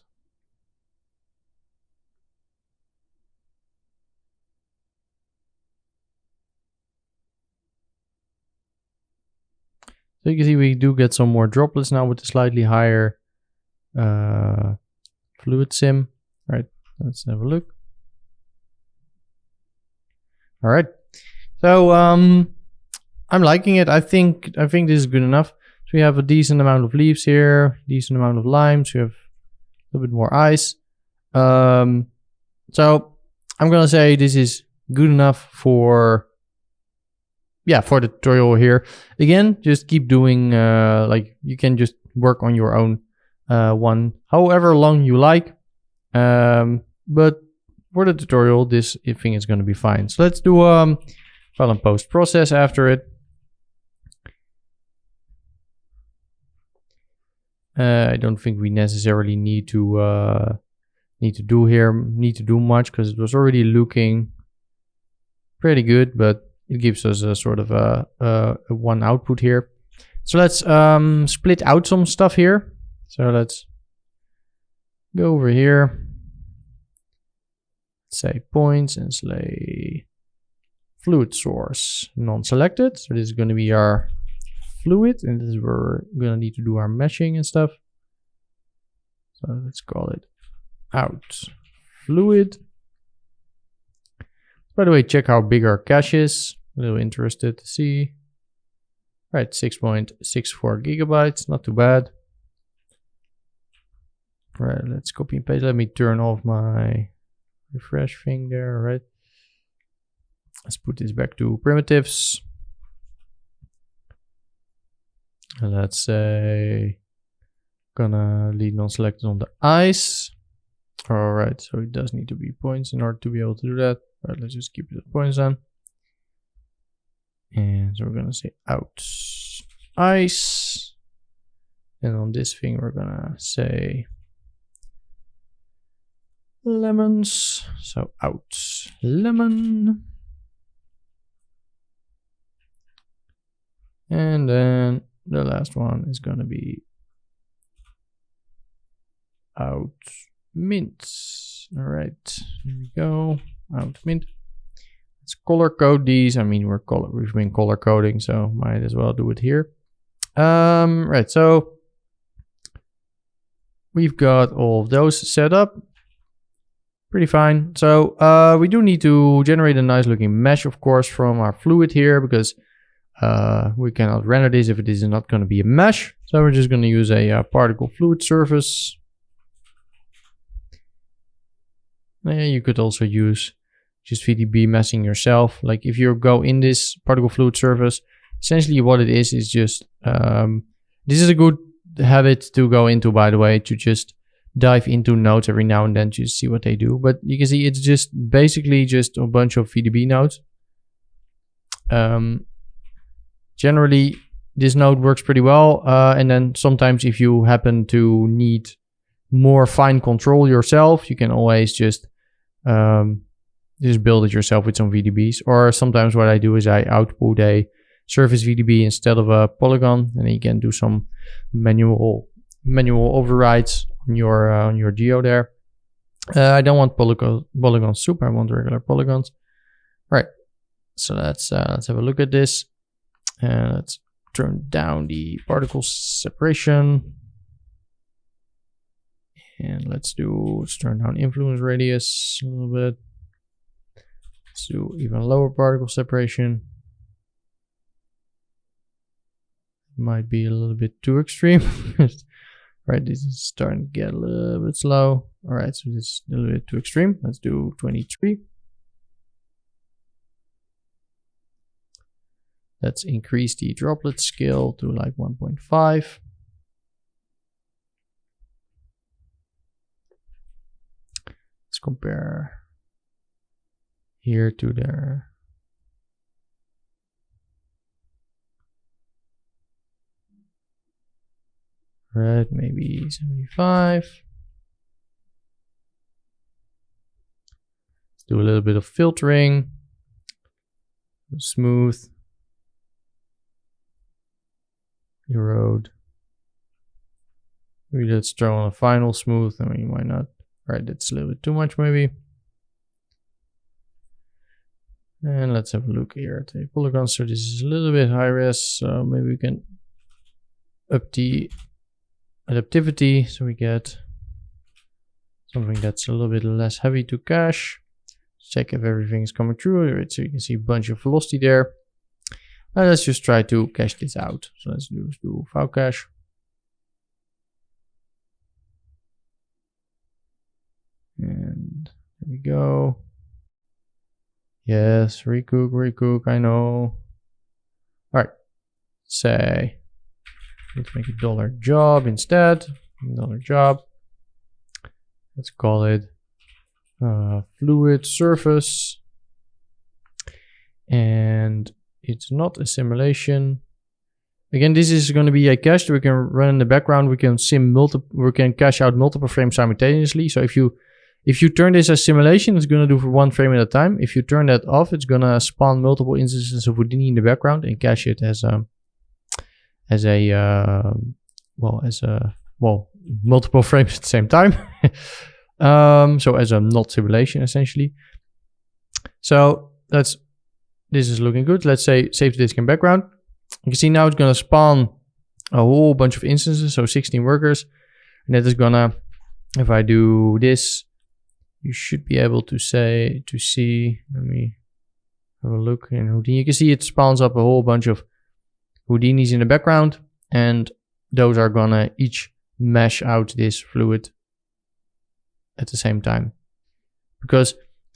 So you can see we do get some more droplets now with the slightly higher fluid sim. All right, let's have a look. All right, so I'm liking it. I think this is good enough. So we have a decent amount of leaves here, decent amount of limes. We have a little bit more ice. So I'm gonna say this is good enough for the tutorial here. Again, just keep doing like you can just work on your own one, however long you like. But for the tutorial, this thing is gonna be fine. So let's do Vellum Post Process after it. I don't think we necessarily need to do much because it was already looking pretty good, but it gives us a sort of a one output here. So let's split out some stuff here. So let's go over here, say points, and say fluid source non-selected. So this is going to be our fluid, and this is where we're going to need to do our meshing and stuff. So let's call it out fluid. By the way, check how big our cache is. A little interested to see. Right, 6.64 gigabytes, not too bad. Right, let's copy and paste. Let me turn off my refresh thing there, right? Let's put this back to primitives. And let's say, gonna leave non-selected on the ice. All right, so it does need to be points in order to be able to do that. All right, let's just keep it at points then. And so we're gonna say out ice. And on this thing, we're gonna say lemons. So out lemon. And then the last one is going to be out mint. All right, here we go. Out mint. Let's color code these. I mean, we've been color coding, so might as well do it here. Right, so we've got all of those set up. pretty fine. So we do need to generate a nice looking mesh, of course, from our fluid here, because we cannot render this if it is not going to be a mesh. So we're just going to use a particle fluid surface. You could also use just VDB meshing yourself. Like if you go in this particle fluid surface, essentially what it is just, this is a good habit to go into, by the way, to just dive into nodes every now and then to see what they do. But you can see it's just basically just a bunch of VDB nodes. Generally, this node works pretty well. And then sometimes if you happen to need more fine control yourself, you can always just build it yourself with some VDBs. Or sometimes what I do is I output a surface VDB instead of a polygon, and then you can do some manual overrides on your geo there. I don't want polygon soup. I want regular polygons. All right, so let's have a look at this, and let's turn down the particle separation, and let's turn down influence radius a little bit. Let's do even lower particle separation. Might be a little bit too extreme. Right, this is starting to get a little bit slow. All right, so this is a little bit too extreme. Let's do 23. Let's increase the droplet scale to like 1.5. Let's compare here to there. Right, maybe 75. Let's do a little bit of filtering. Smooth. Erode. Maybe let's throw on a final smooth. I mean, why not? All right, that's a little bit too much maybe. And let's have a look here at the polygons. So this is a little bit high res, so maybe we can up the adaptivity so we get something that's a little bit less heavy to cache. Check if everything's coming through. Right, so you can see a bunch of velocity there. Let's just try to cache this out. So let's do file cache. And there we go. Yes, recook, I know. All right, say, let's make a $job instead. $job. Let's call it fluid surface. And it's not a simulation. Again, this is going to be a cache that we can run in the background. We can cache out multiple frames simultaneously. So if you turn this as simulation, it's going to do for one frame at a time. If you turn that off, it's going to spawn multiple instances of Houdini in the background and cache it as multiple frames at the same time. So as a not simulation essentially. So this is looking good. Let's say save the disk in background. You can see now it's going to spawn a whole bunch of instances, so 16 workers. And that is gonna, if I do this, you should be able to see, let me have a look in Houdini. You can see it spawns up a whole bunch of Houdinis in the background, and those are gonna each mesh out this fluid at the same time.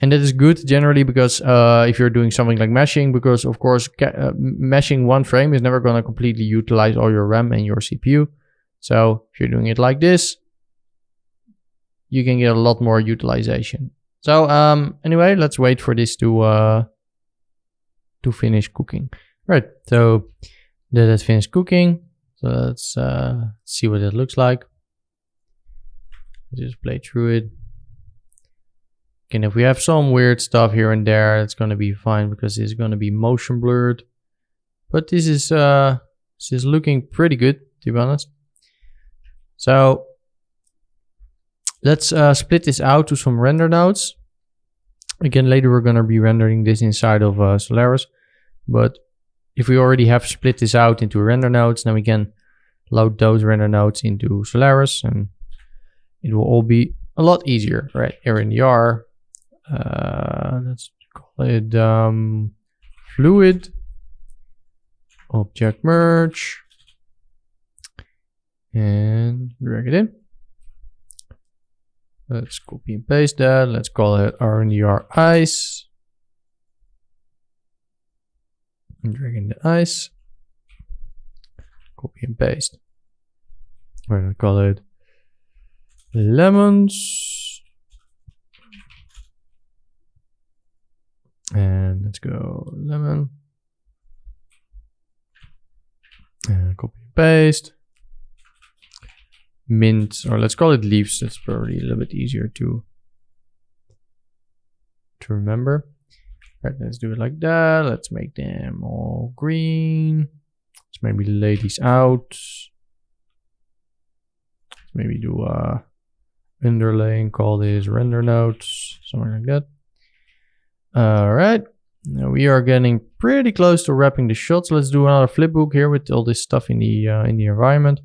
And that is good generally because if you're doing something like meshing, because of course meshing one frame is never gonna completely utilize all your RAM and your CPU. So if you're doing it like this, you can get a lot more utilization. So anyway, let's wait for this to finish cooking. Right, so that has finished cooking. So let's see what it looks like. Just play through it. And if we have some weird stuff here and there, it's going to be fine because it's going to be motion blurred. But this is looking pretty good, to be honest. So let's split this out to some render nodes. Again, later we're going to be rendering this inside of Solaris. But if we already have split this out into render nodes, then we can load those render nodes into Solaris, and it will all be a lot easier, right? Here in the R, let's call it fluid object merge and drag it in. Let's copy and paste that. Let's call it RNDR ice. And drag in the ice. Copy and paste. We're gonna call it lemons. And let's go lemon. And copy and paste. Mint, or let's call it leaves. That's probably a little bit easier to remember. Right, let's do it like that. Let's make them all green. Let's maybe lay these out. Let's maybe do a underlay and call this render nodes, something like that. All right, now we are getting pretty close to wrapping the shot. So let's do another flipbook here with all this stuff in the environment.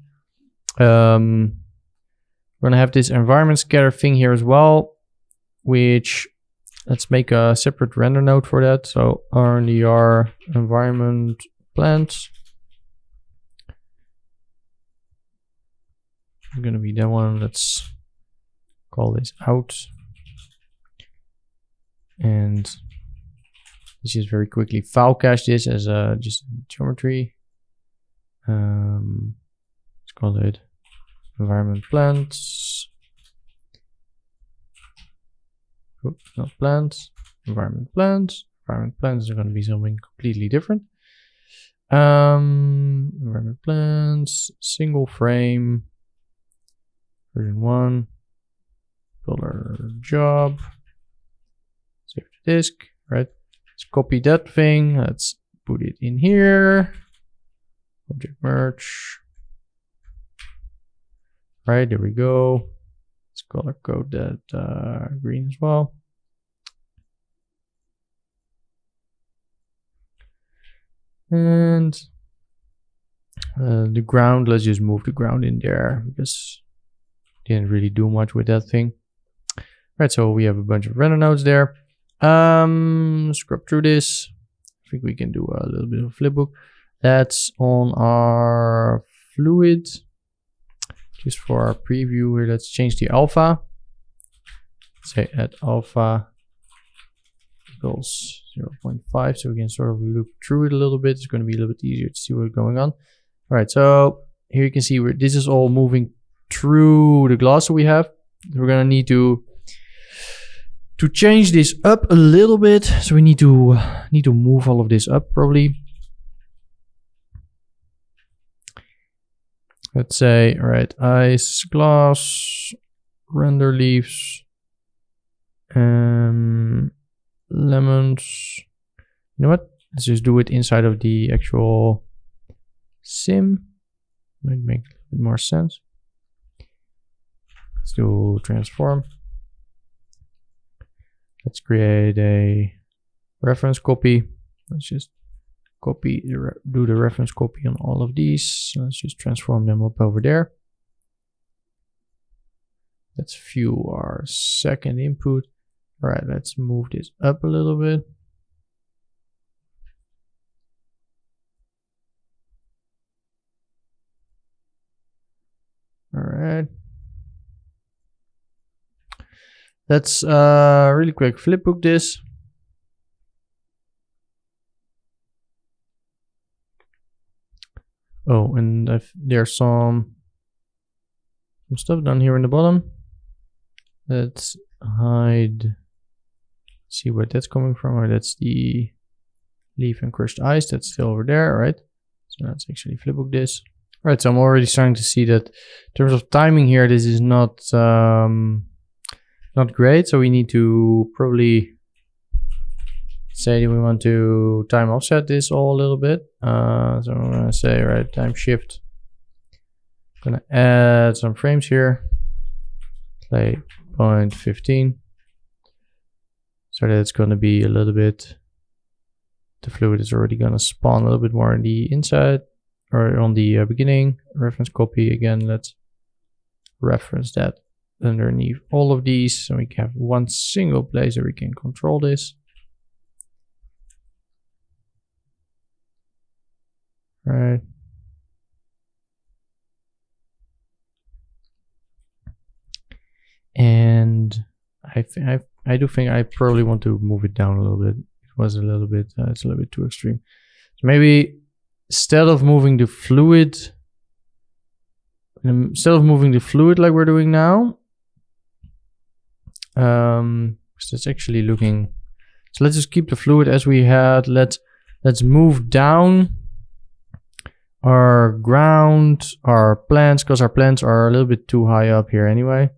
We're gonna have this environment scatter thing here as well, which let's make a separate render node for that. So RNDR environment plants. It's gonna be that one. Let's call this out. And let's just very quickly file cache this as just geometry. Let's call it environment plants. Oops, not plants. Environment plants. Environment plants are going to be something completely different. Environment plants, single frame, version 1, dollar job. Save the disk, right? Let's copy that thing. Let's put it in here. Object merge. Right, there we go. Let's color code that green as well. And the ground, let's just move the ground in there because didn't really do much with that thing. Right, so we have a bunch of render nodes there. Scrub through this. I think we can do a little bit of flipbook. That's on our fluid. Just for our preview here, let's change the alpha. Say add alpha equals 0.5, so we can sort of look through it a little bit. It's going to be a little bit easier to see what's going on. All right, so here you can see where this is all moving through the glass that we have. We're going to need to change this up a little bit. So we need to move all of this up probably. Let's say, all right, ice, glass, render leaves, lemons. You know what? Let's just do it inside of the actual sim. Might make a bit more sense. Let's do transform. Let's create a reference copy. Let's just copy, do the reference copy on all of these. Let's just transform them up over there. Let's view our second input. All right, let's move this up a little bit. All right. Let's really quick flipbook this. Oh, and there's some stuff down here in the bottom. Let's hide. See where that's coming from. Or that's the leaf and crushed ice. That's still over there, right? So let's actually flipbook this. All right, so I'm already starting to see that in terms of timing here, this is not great. So we need to probably say that we want to time offset this all a little bit. So I'm gonna say, right, time shift. I'm gonna add some frames here. Play 0.15. So that it's gonna be a little bit, the fluid is already gonna spawn a little bit more on the inside or on the beginning. Reference copy again, let's reference that underneath all of these, so we have one single place where we can control this. Right. And I do think I probably want to move it down a little bit. It was a little bit, it's a little bit too extreme. So maybe instead of moving the fluid like we're doing now, because that's actually looking. So let's just keep the fluid as we had. Let's move down our ground, our plants, because our plants are a little bit too high up here anyway.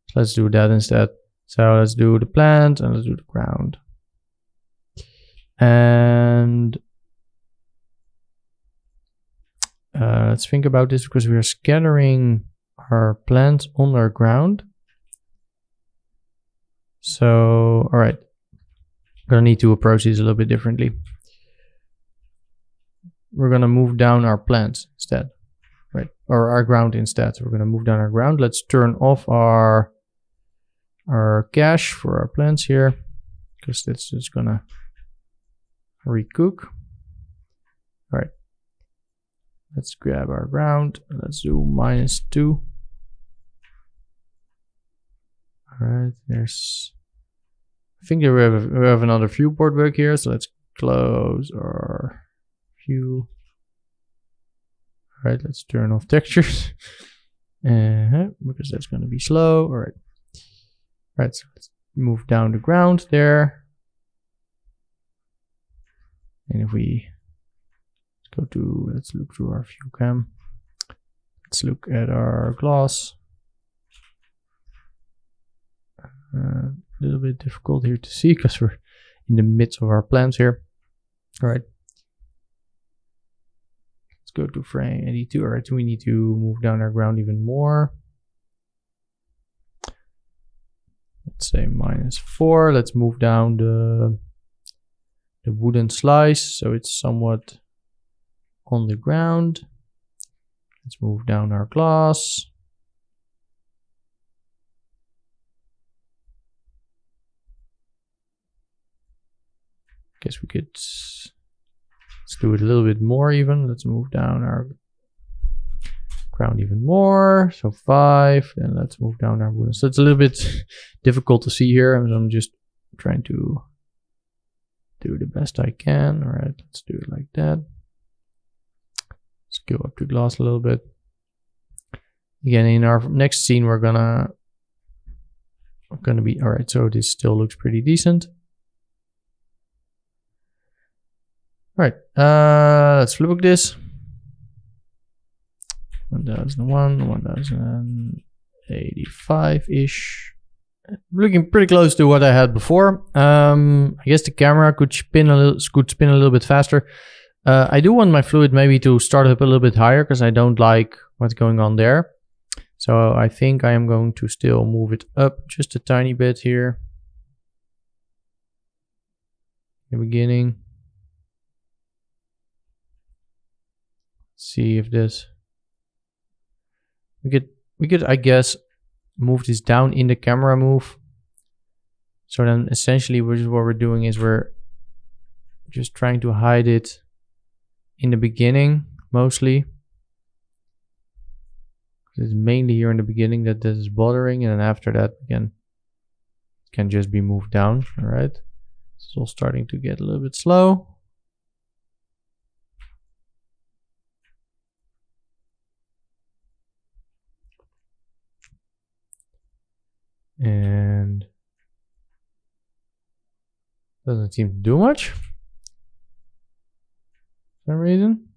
So let's do that instead. So let's do the plant and let's do the ground. And let's think about this, because we are scattering our plants on our ground. So, all right, gonna need to approach these a little bit differently. We're gonna move down our plants instead, right? Or our ground instead. So we're gonna move down our ground. Let's turn off our cache for our plants here, because that's just gonna recook. All right. Let's grab our ground. Let's do -2. All right, I think we have another viewport work here, so let's close our view. All right, let's turn off textures because that's going to be slow. All right. All right, so let's move down the ground there. And if we let's look through our view cam. Let's look at our gloss. A little bit difficult here to see because we're in the midst of our plants here. All right. Let's go to frame 82. All right, so we need to move down our ground even more. Let's say -4. Let's move down the wooden slice so it's somewhat on the ground. Let's move down our glass. Guess we could, let's do it a little bit more even. Let's move down our ground even more. So 5, and let's move down our wooden. So it's a little bit difficult to see here. I'm just trying to do the best I can. All right, let's do it like that. Let's go up to glass a little bit. Again, in our next scene, we're gonna be, all right, so this still looks pretty decent. All right, let's flipbook this. 1001, 1085-ish. Looking pretty close to what I had before. I guess the camera could spin a little bit faster. I do want my fluid maybe to start up a little bit higher because I don't like what's going on there. So I think I am going to still move it up just a tiny bit here. In the beginning. See if this, we could I guess move this down in the camera move. So then essentially what we're doing is we're just trying to hide it in the beginning mostly. It's mainly here in the beginning that this is bothering, and then after that again it can just be moved down. All right, it's all starting to get a little bit slow. And doesn't seem to do much for some reason.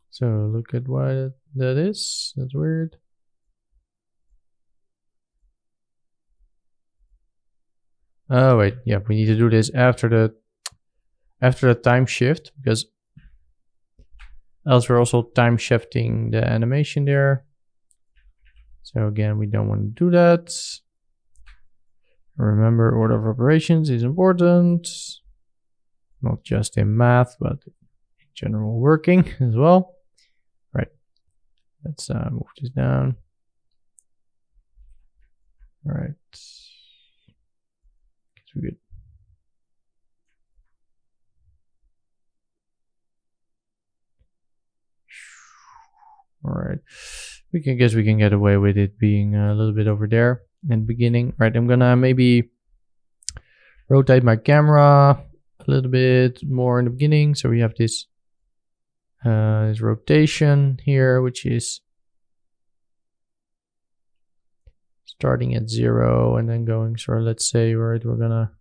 So look at why that is. That's weird. Oh wait, yeah, we need to do this after the time shift, because else we're also time shifting the animation there. So again, we don't want to do that. Remember, order of operations is important, not just in math, but in general working as well. Right. Let's move this down. All right. Guess we're good. All right. Guess we can get away with it being a little bit over there in the beginning. Right. I'm gonna maybe rotate my camera a little bit more in the beginning, so we have this this rotation here, which is starting at 0 and then going. So let's say we're gonna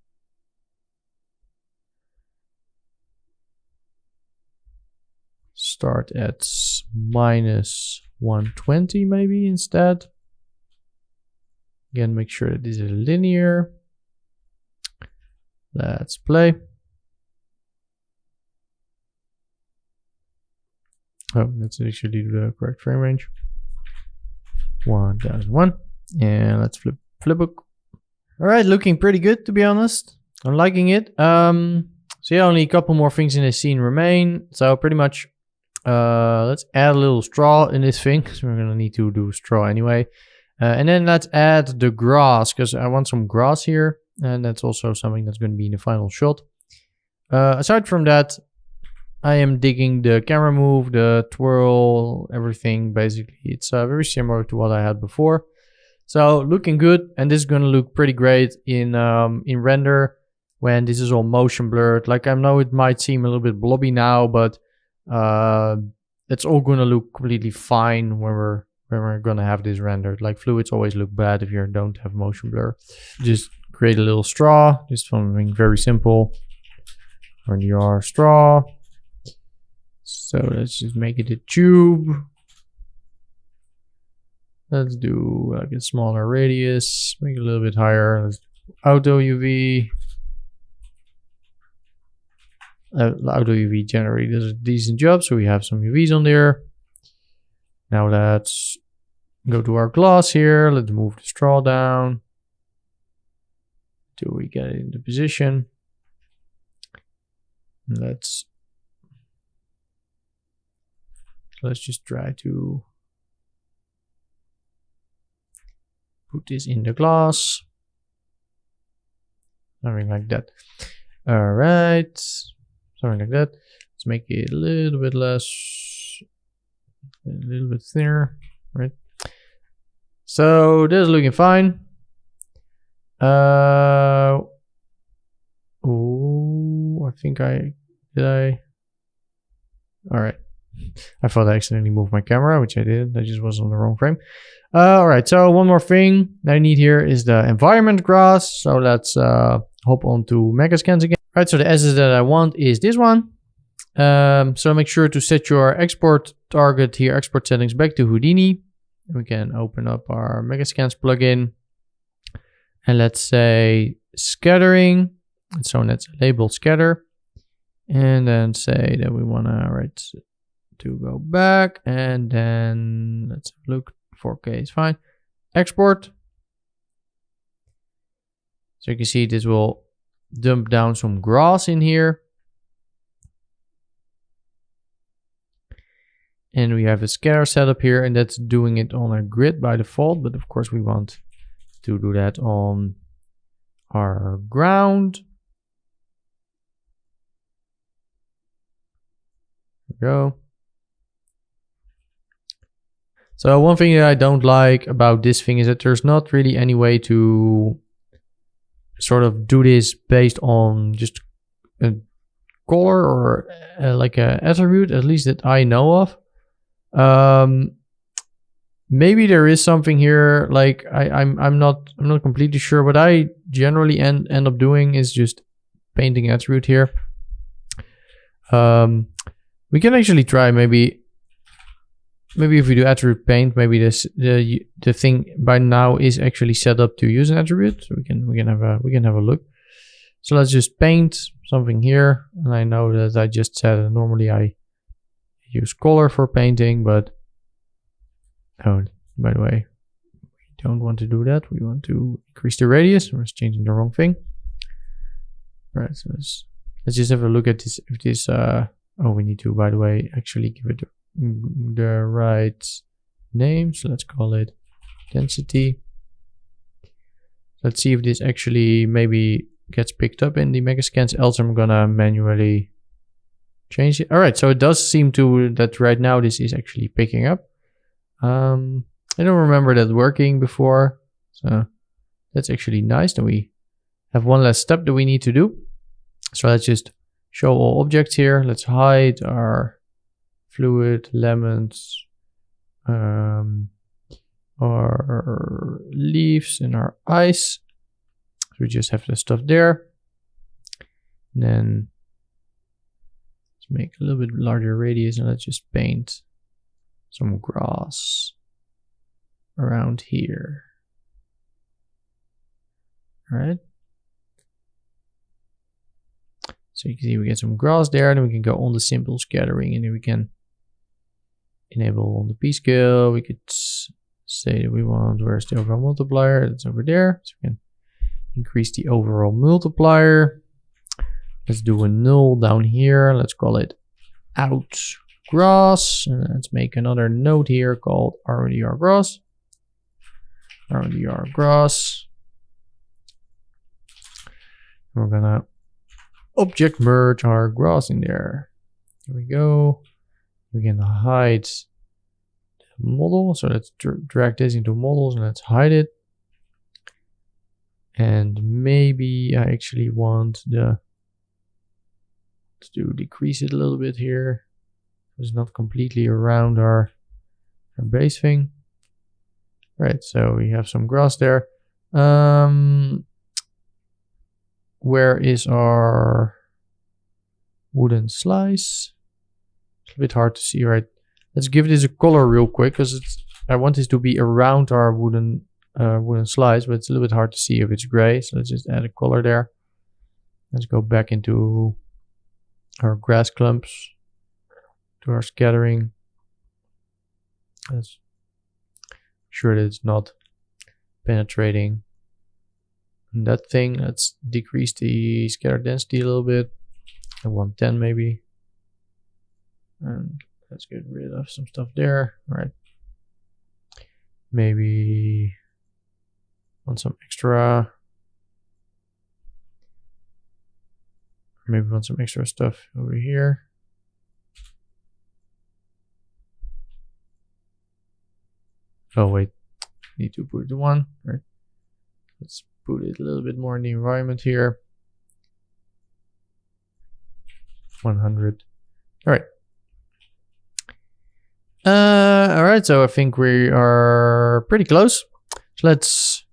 start at -120 maybe instead. Again, make sure that this is linear. Let's play. Oh, let's actually do the correct frame range. 1001. And let's flipbook. All right, looking pretty good, to be honest. I'm liking it. So yeah, only a couple more things in the scene remain. So pretty much, let's add a little straw in this thing, because we're gonna need to do straw anyway. And then let's add the grass, because I want some grass here. And that's also something that's going to be in the final shot. Aside from that, I am digging the camera move, the twirl, everything. Basically, it's very similar to what I had before. So looking good, and this is going to look pretty great in render when this is all motion blurred. Like, I know it might seem a little bit blobby now, but it's all going to look completely fine when we're going to have this rendered. Like, fluids always look bad if you don't have motion blur. Just create a little straw, just something very simple. RDR straw. So let's just make it a tube. Let's do like a smaller radius, make it a little bit higher. Let's do auto UV. Auto UV generally does a decent job, so we have some UVs on there. Now let's go to our glass here. Let's move the straw down till we get it into position. Let's just try to put this in the glass. Something like that. All right. Something like that. Let's make it a little bit less, a little bit thinner, right? So this is looking fine. Oh, I think did. All right. I thought I accidentally moved my camera, which I did. I just was on the wrong frame. All right. So one more thing that I need here is the environment grass. So let's hop onto Megascans again. All right. So the assets that I want is this one. So make sure to set your export target here, export settings back to Houdini. We can open up our Megascans plugin. And let's say scattering. So let's label scatter. And then say that we want to go back. And then let's look. 4K is fine. Export. So you can see this will dump down some grass in here. And we have a scatter setup here, and that's doing it on a grid by default. But of course we want to do that on our ground. There we go. So one thing that I don't like about this thing is that there's not really any way to sort of do this based on just a color or like an attribute, at least that I know of. Maybe there is something here, like I'm not completely sure. What I generally end up doing is just painting attribute here. We can actually try maybe if we do attribute paint, maybe the thing by now is actually set up to use an attribute. So we can have a look. So let's just paint something here, and I know that I just said that normally I use color for painting, but oh, by the way, we don't want to do that. We want to increase the radius. We're changing the wrong thing. All right, so let's just have a look at this. If this, oh, we need to, by the way, actually give it the right name. So let's call it density. Let's see if this actually maybe gets picked up in the Megascans, else I'm gonna manually change it. All right, so it does seem to that right now this is actually picking up. I don't remember that working before, so that's actually nice. Then we have one less step that we need to do. So let's just show all objects here. Let's hide our fluid, lemons, our leaves, and our ice. So we just have the stuff there. And then let's make a little bit larger radius, and let's just paint some grass around here. All right. So you can see we get some grass there, and then we can go on the simple scattering, and then we can enable on the P scale. We could say that we want, where's the overall multiplier? It's over there. So we can increase the overall multiplier. Let's do a null down here. Let's call it out grass. And let's make another node here called RDR grass. RDR grass. We're gonna object merge our grass in there. There we go. We can hide the model. So let's drag this into models and let's hide it. And maybe I actually want to decrease it a little bit here. It's not completely around our base thing. Right, so we have some grass there. Where is our wooden slice? It's a bit hard to see, right? Let's give this a color real quick, because I want this to be around our wooden slice, but it's a little bit hard to see if it's gray. So let's just add a color there. Let's go back into our grass clumps, to our scattering. Let's sure that it's not penetrating that thing. Let's decrease the scatter density a little bit. I want 10 maybe. And let's get rid of some stuff there. All right. Maybe want some extra. Maybe want some extra stuff over here. Oh wait, need to put it to 1. Right. Let's put it a little bit more in the environment here. 100. All right. All right. So I think we are pretty close. So let's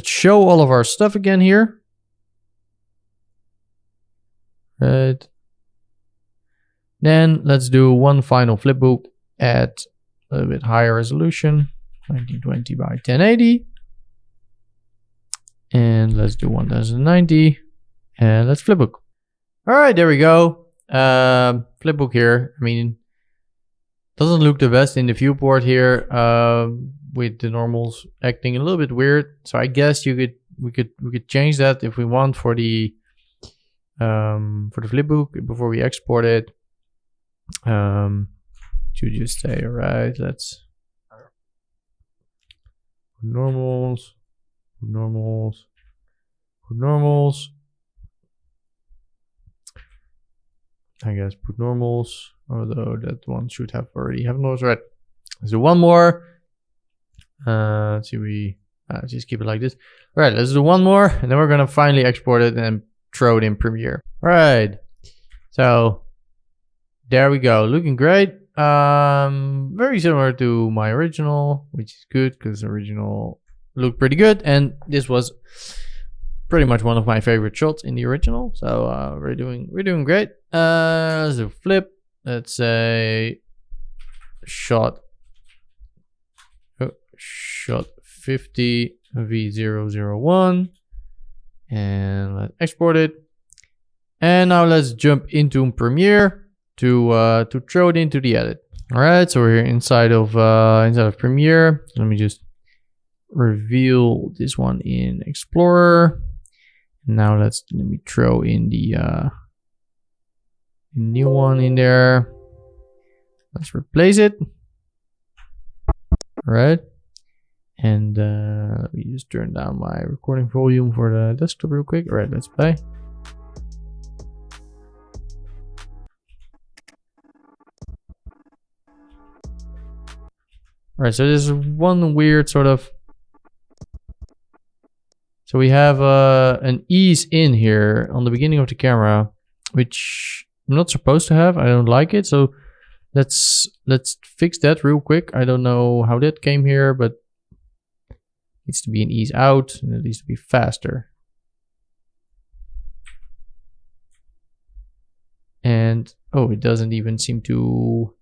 show all of our stuff again here. Right. Then let's do one final flipbook at a little bit higher resolution, 1920 by 1080. And let's do 1090. And let's flipbook. All right, there we go. Flipbook here. I mean, doesn't look the best in the viewport here, with the normals acting a little bit weird. So I guess we could change that if we want for the flipbook before we export it. To just say, all right, let's put normals. I guess put normals, although that one should have already have those, right? Let's do one more. Let's see, we just keep it like this. All right, let's do one more, and then we're gonna finally export it and throw it in Premiere. All right, so there we go, looking great. Very similar to my original, which is good because the original looked pretty good, and this was pretty much one of my favorite shots in the original. So we're doing great. Let's do flip. Let's say shot 50 V001, and let's export it. And now let's jump into Premiere to throw it into the edit. All right, so we're here inside of Premiere. Let me just reveal this one in Explorer. Now let me throw in the new one in there. Let's replace it. Alright. And let me just turn down my recording volume for the desktop real quick. Alright, let's play. Alright, so there's one weird sort of... So we have an ease in here on the beginning of the camera, which I'm not supposed to have. I don't like it. So let's fix that real quick. I don't know how that came here, but it needs to be an ease out and it needs to be faster. And oh, it doesn't even seem to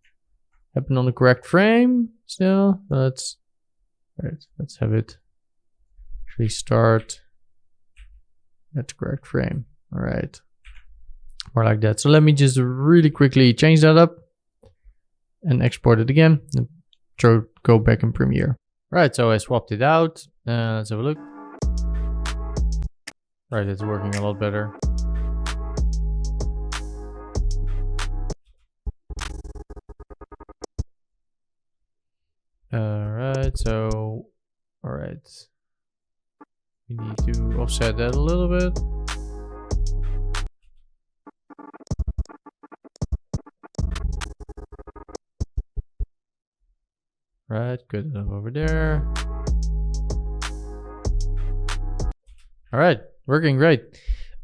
happen on the correct frame still. Let's have it actually start at the correct frame. All right, more like that. So let me just really quickly change that up and export it again and go back in Premiere. All right, so I swapped it out. Let's have a look. All right, it's working a lot better. Alright, so alright. We need to offset that a little bit. Right, good enough over there. Alright, working great.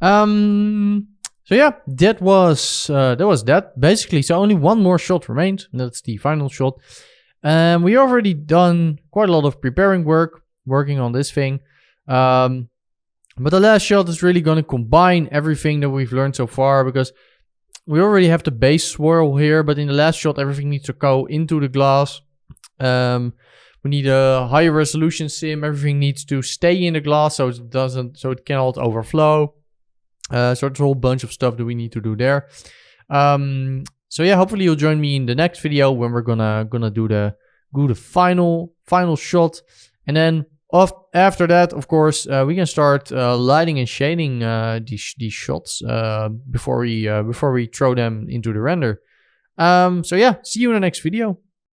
So yeah, that was that. Basically, so only one more shot remained, and that's the final shot. We already done quite a lot of preparing work, working on this thing. But the last shot is really going to combine everything that we've learned so far, because we already have the base swirl here, but in the last shot, everything needs to go into the glass. We need a higher resolution sim. Everything needs to stay in the glass so it cannot overflow. So there's a whole bunch of stuff that we need to do there. So yeah, hopefully you'll join me in the next video when we're gonna do the final shot, and then after that, of course, we can start lighting and shading these shots before we throw them into the render. So yeah, see you in the next video.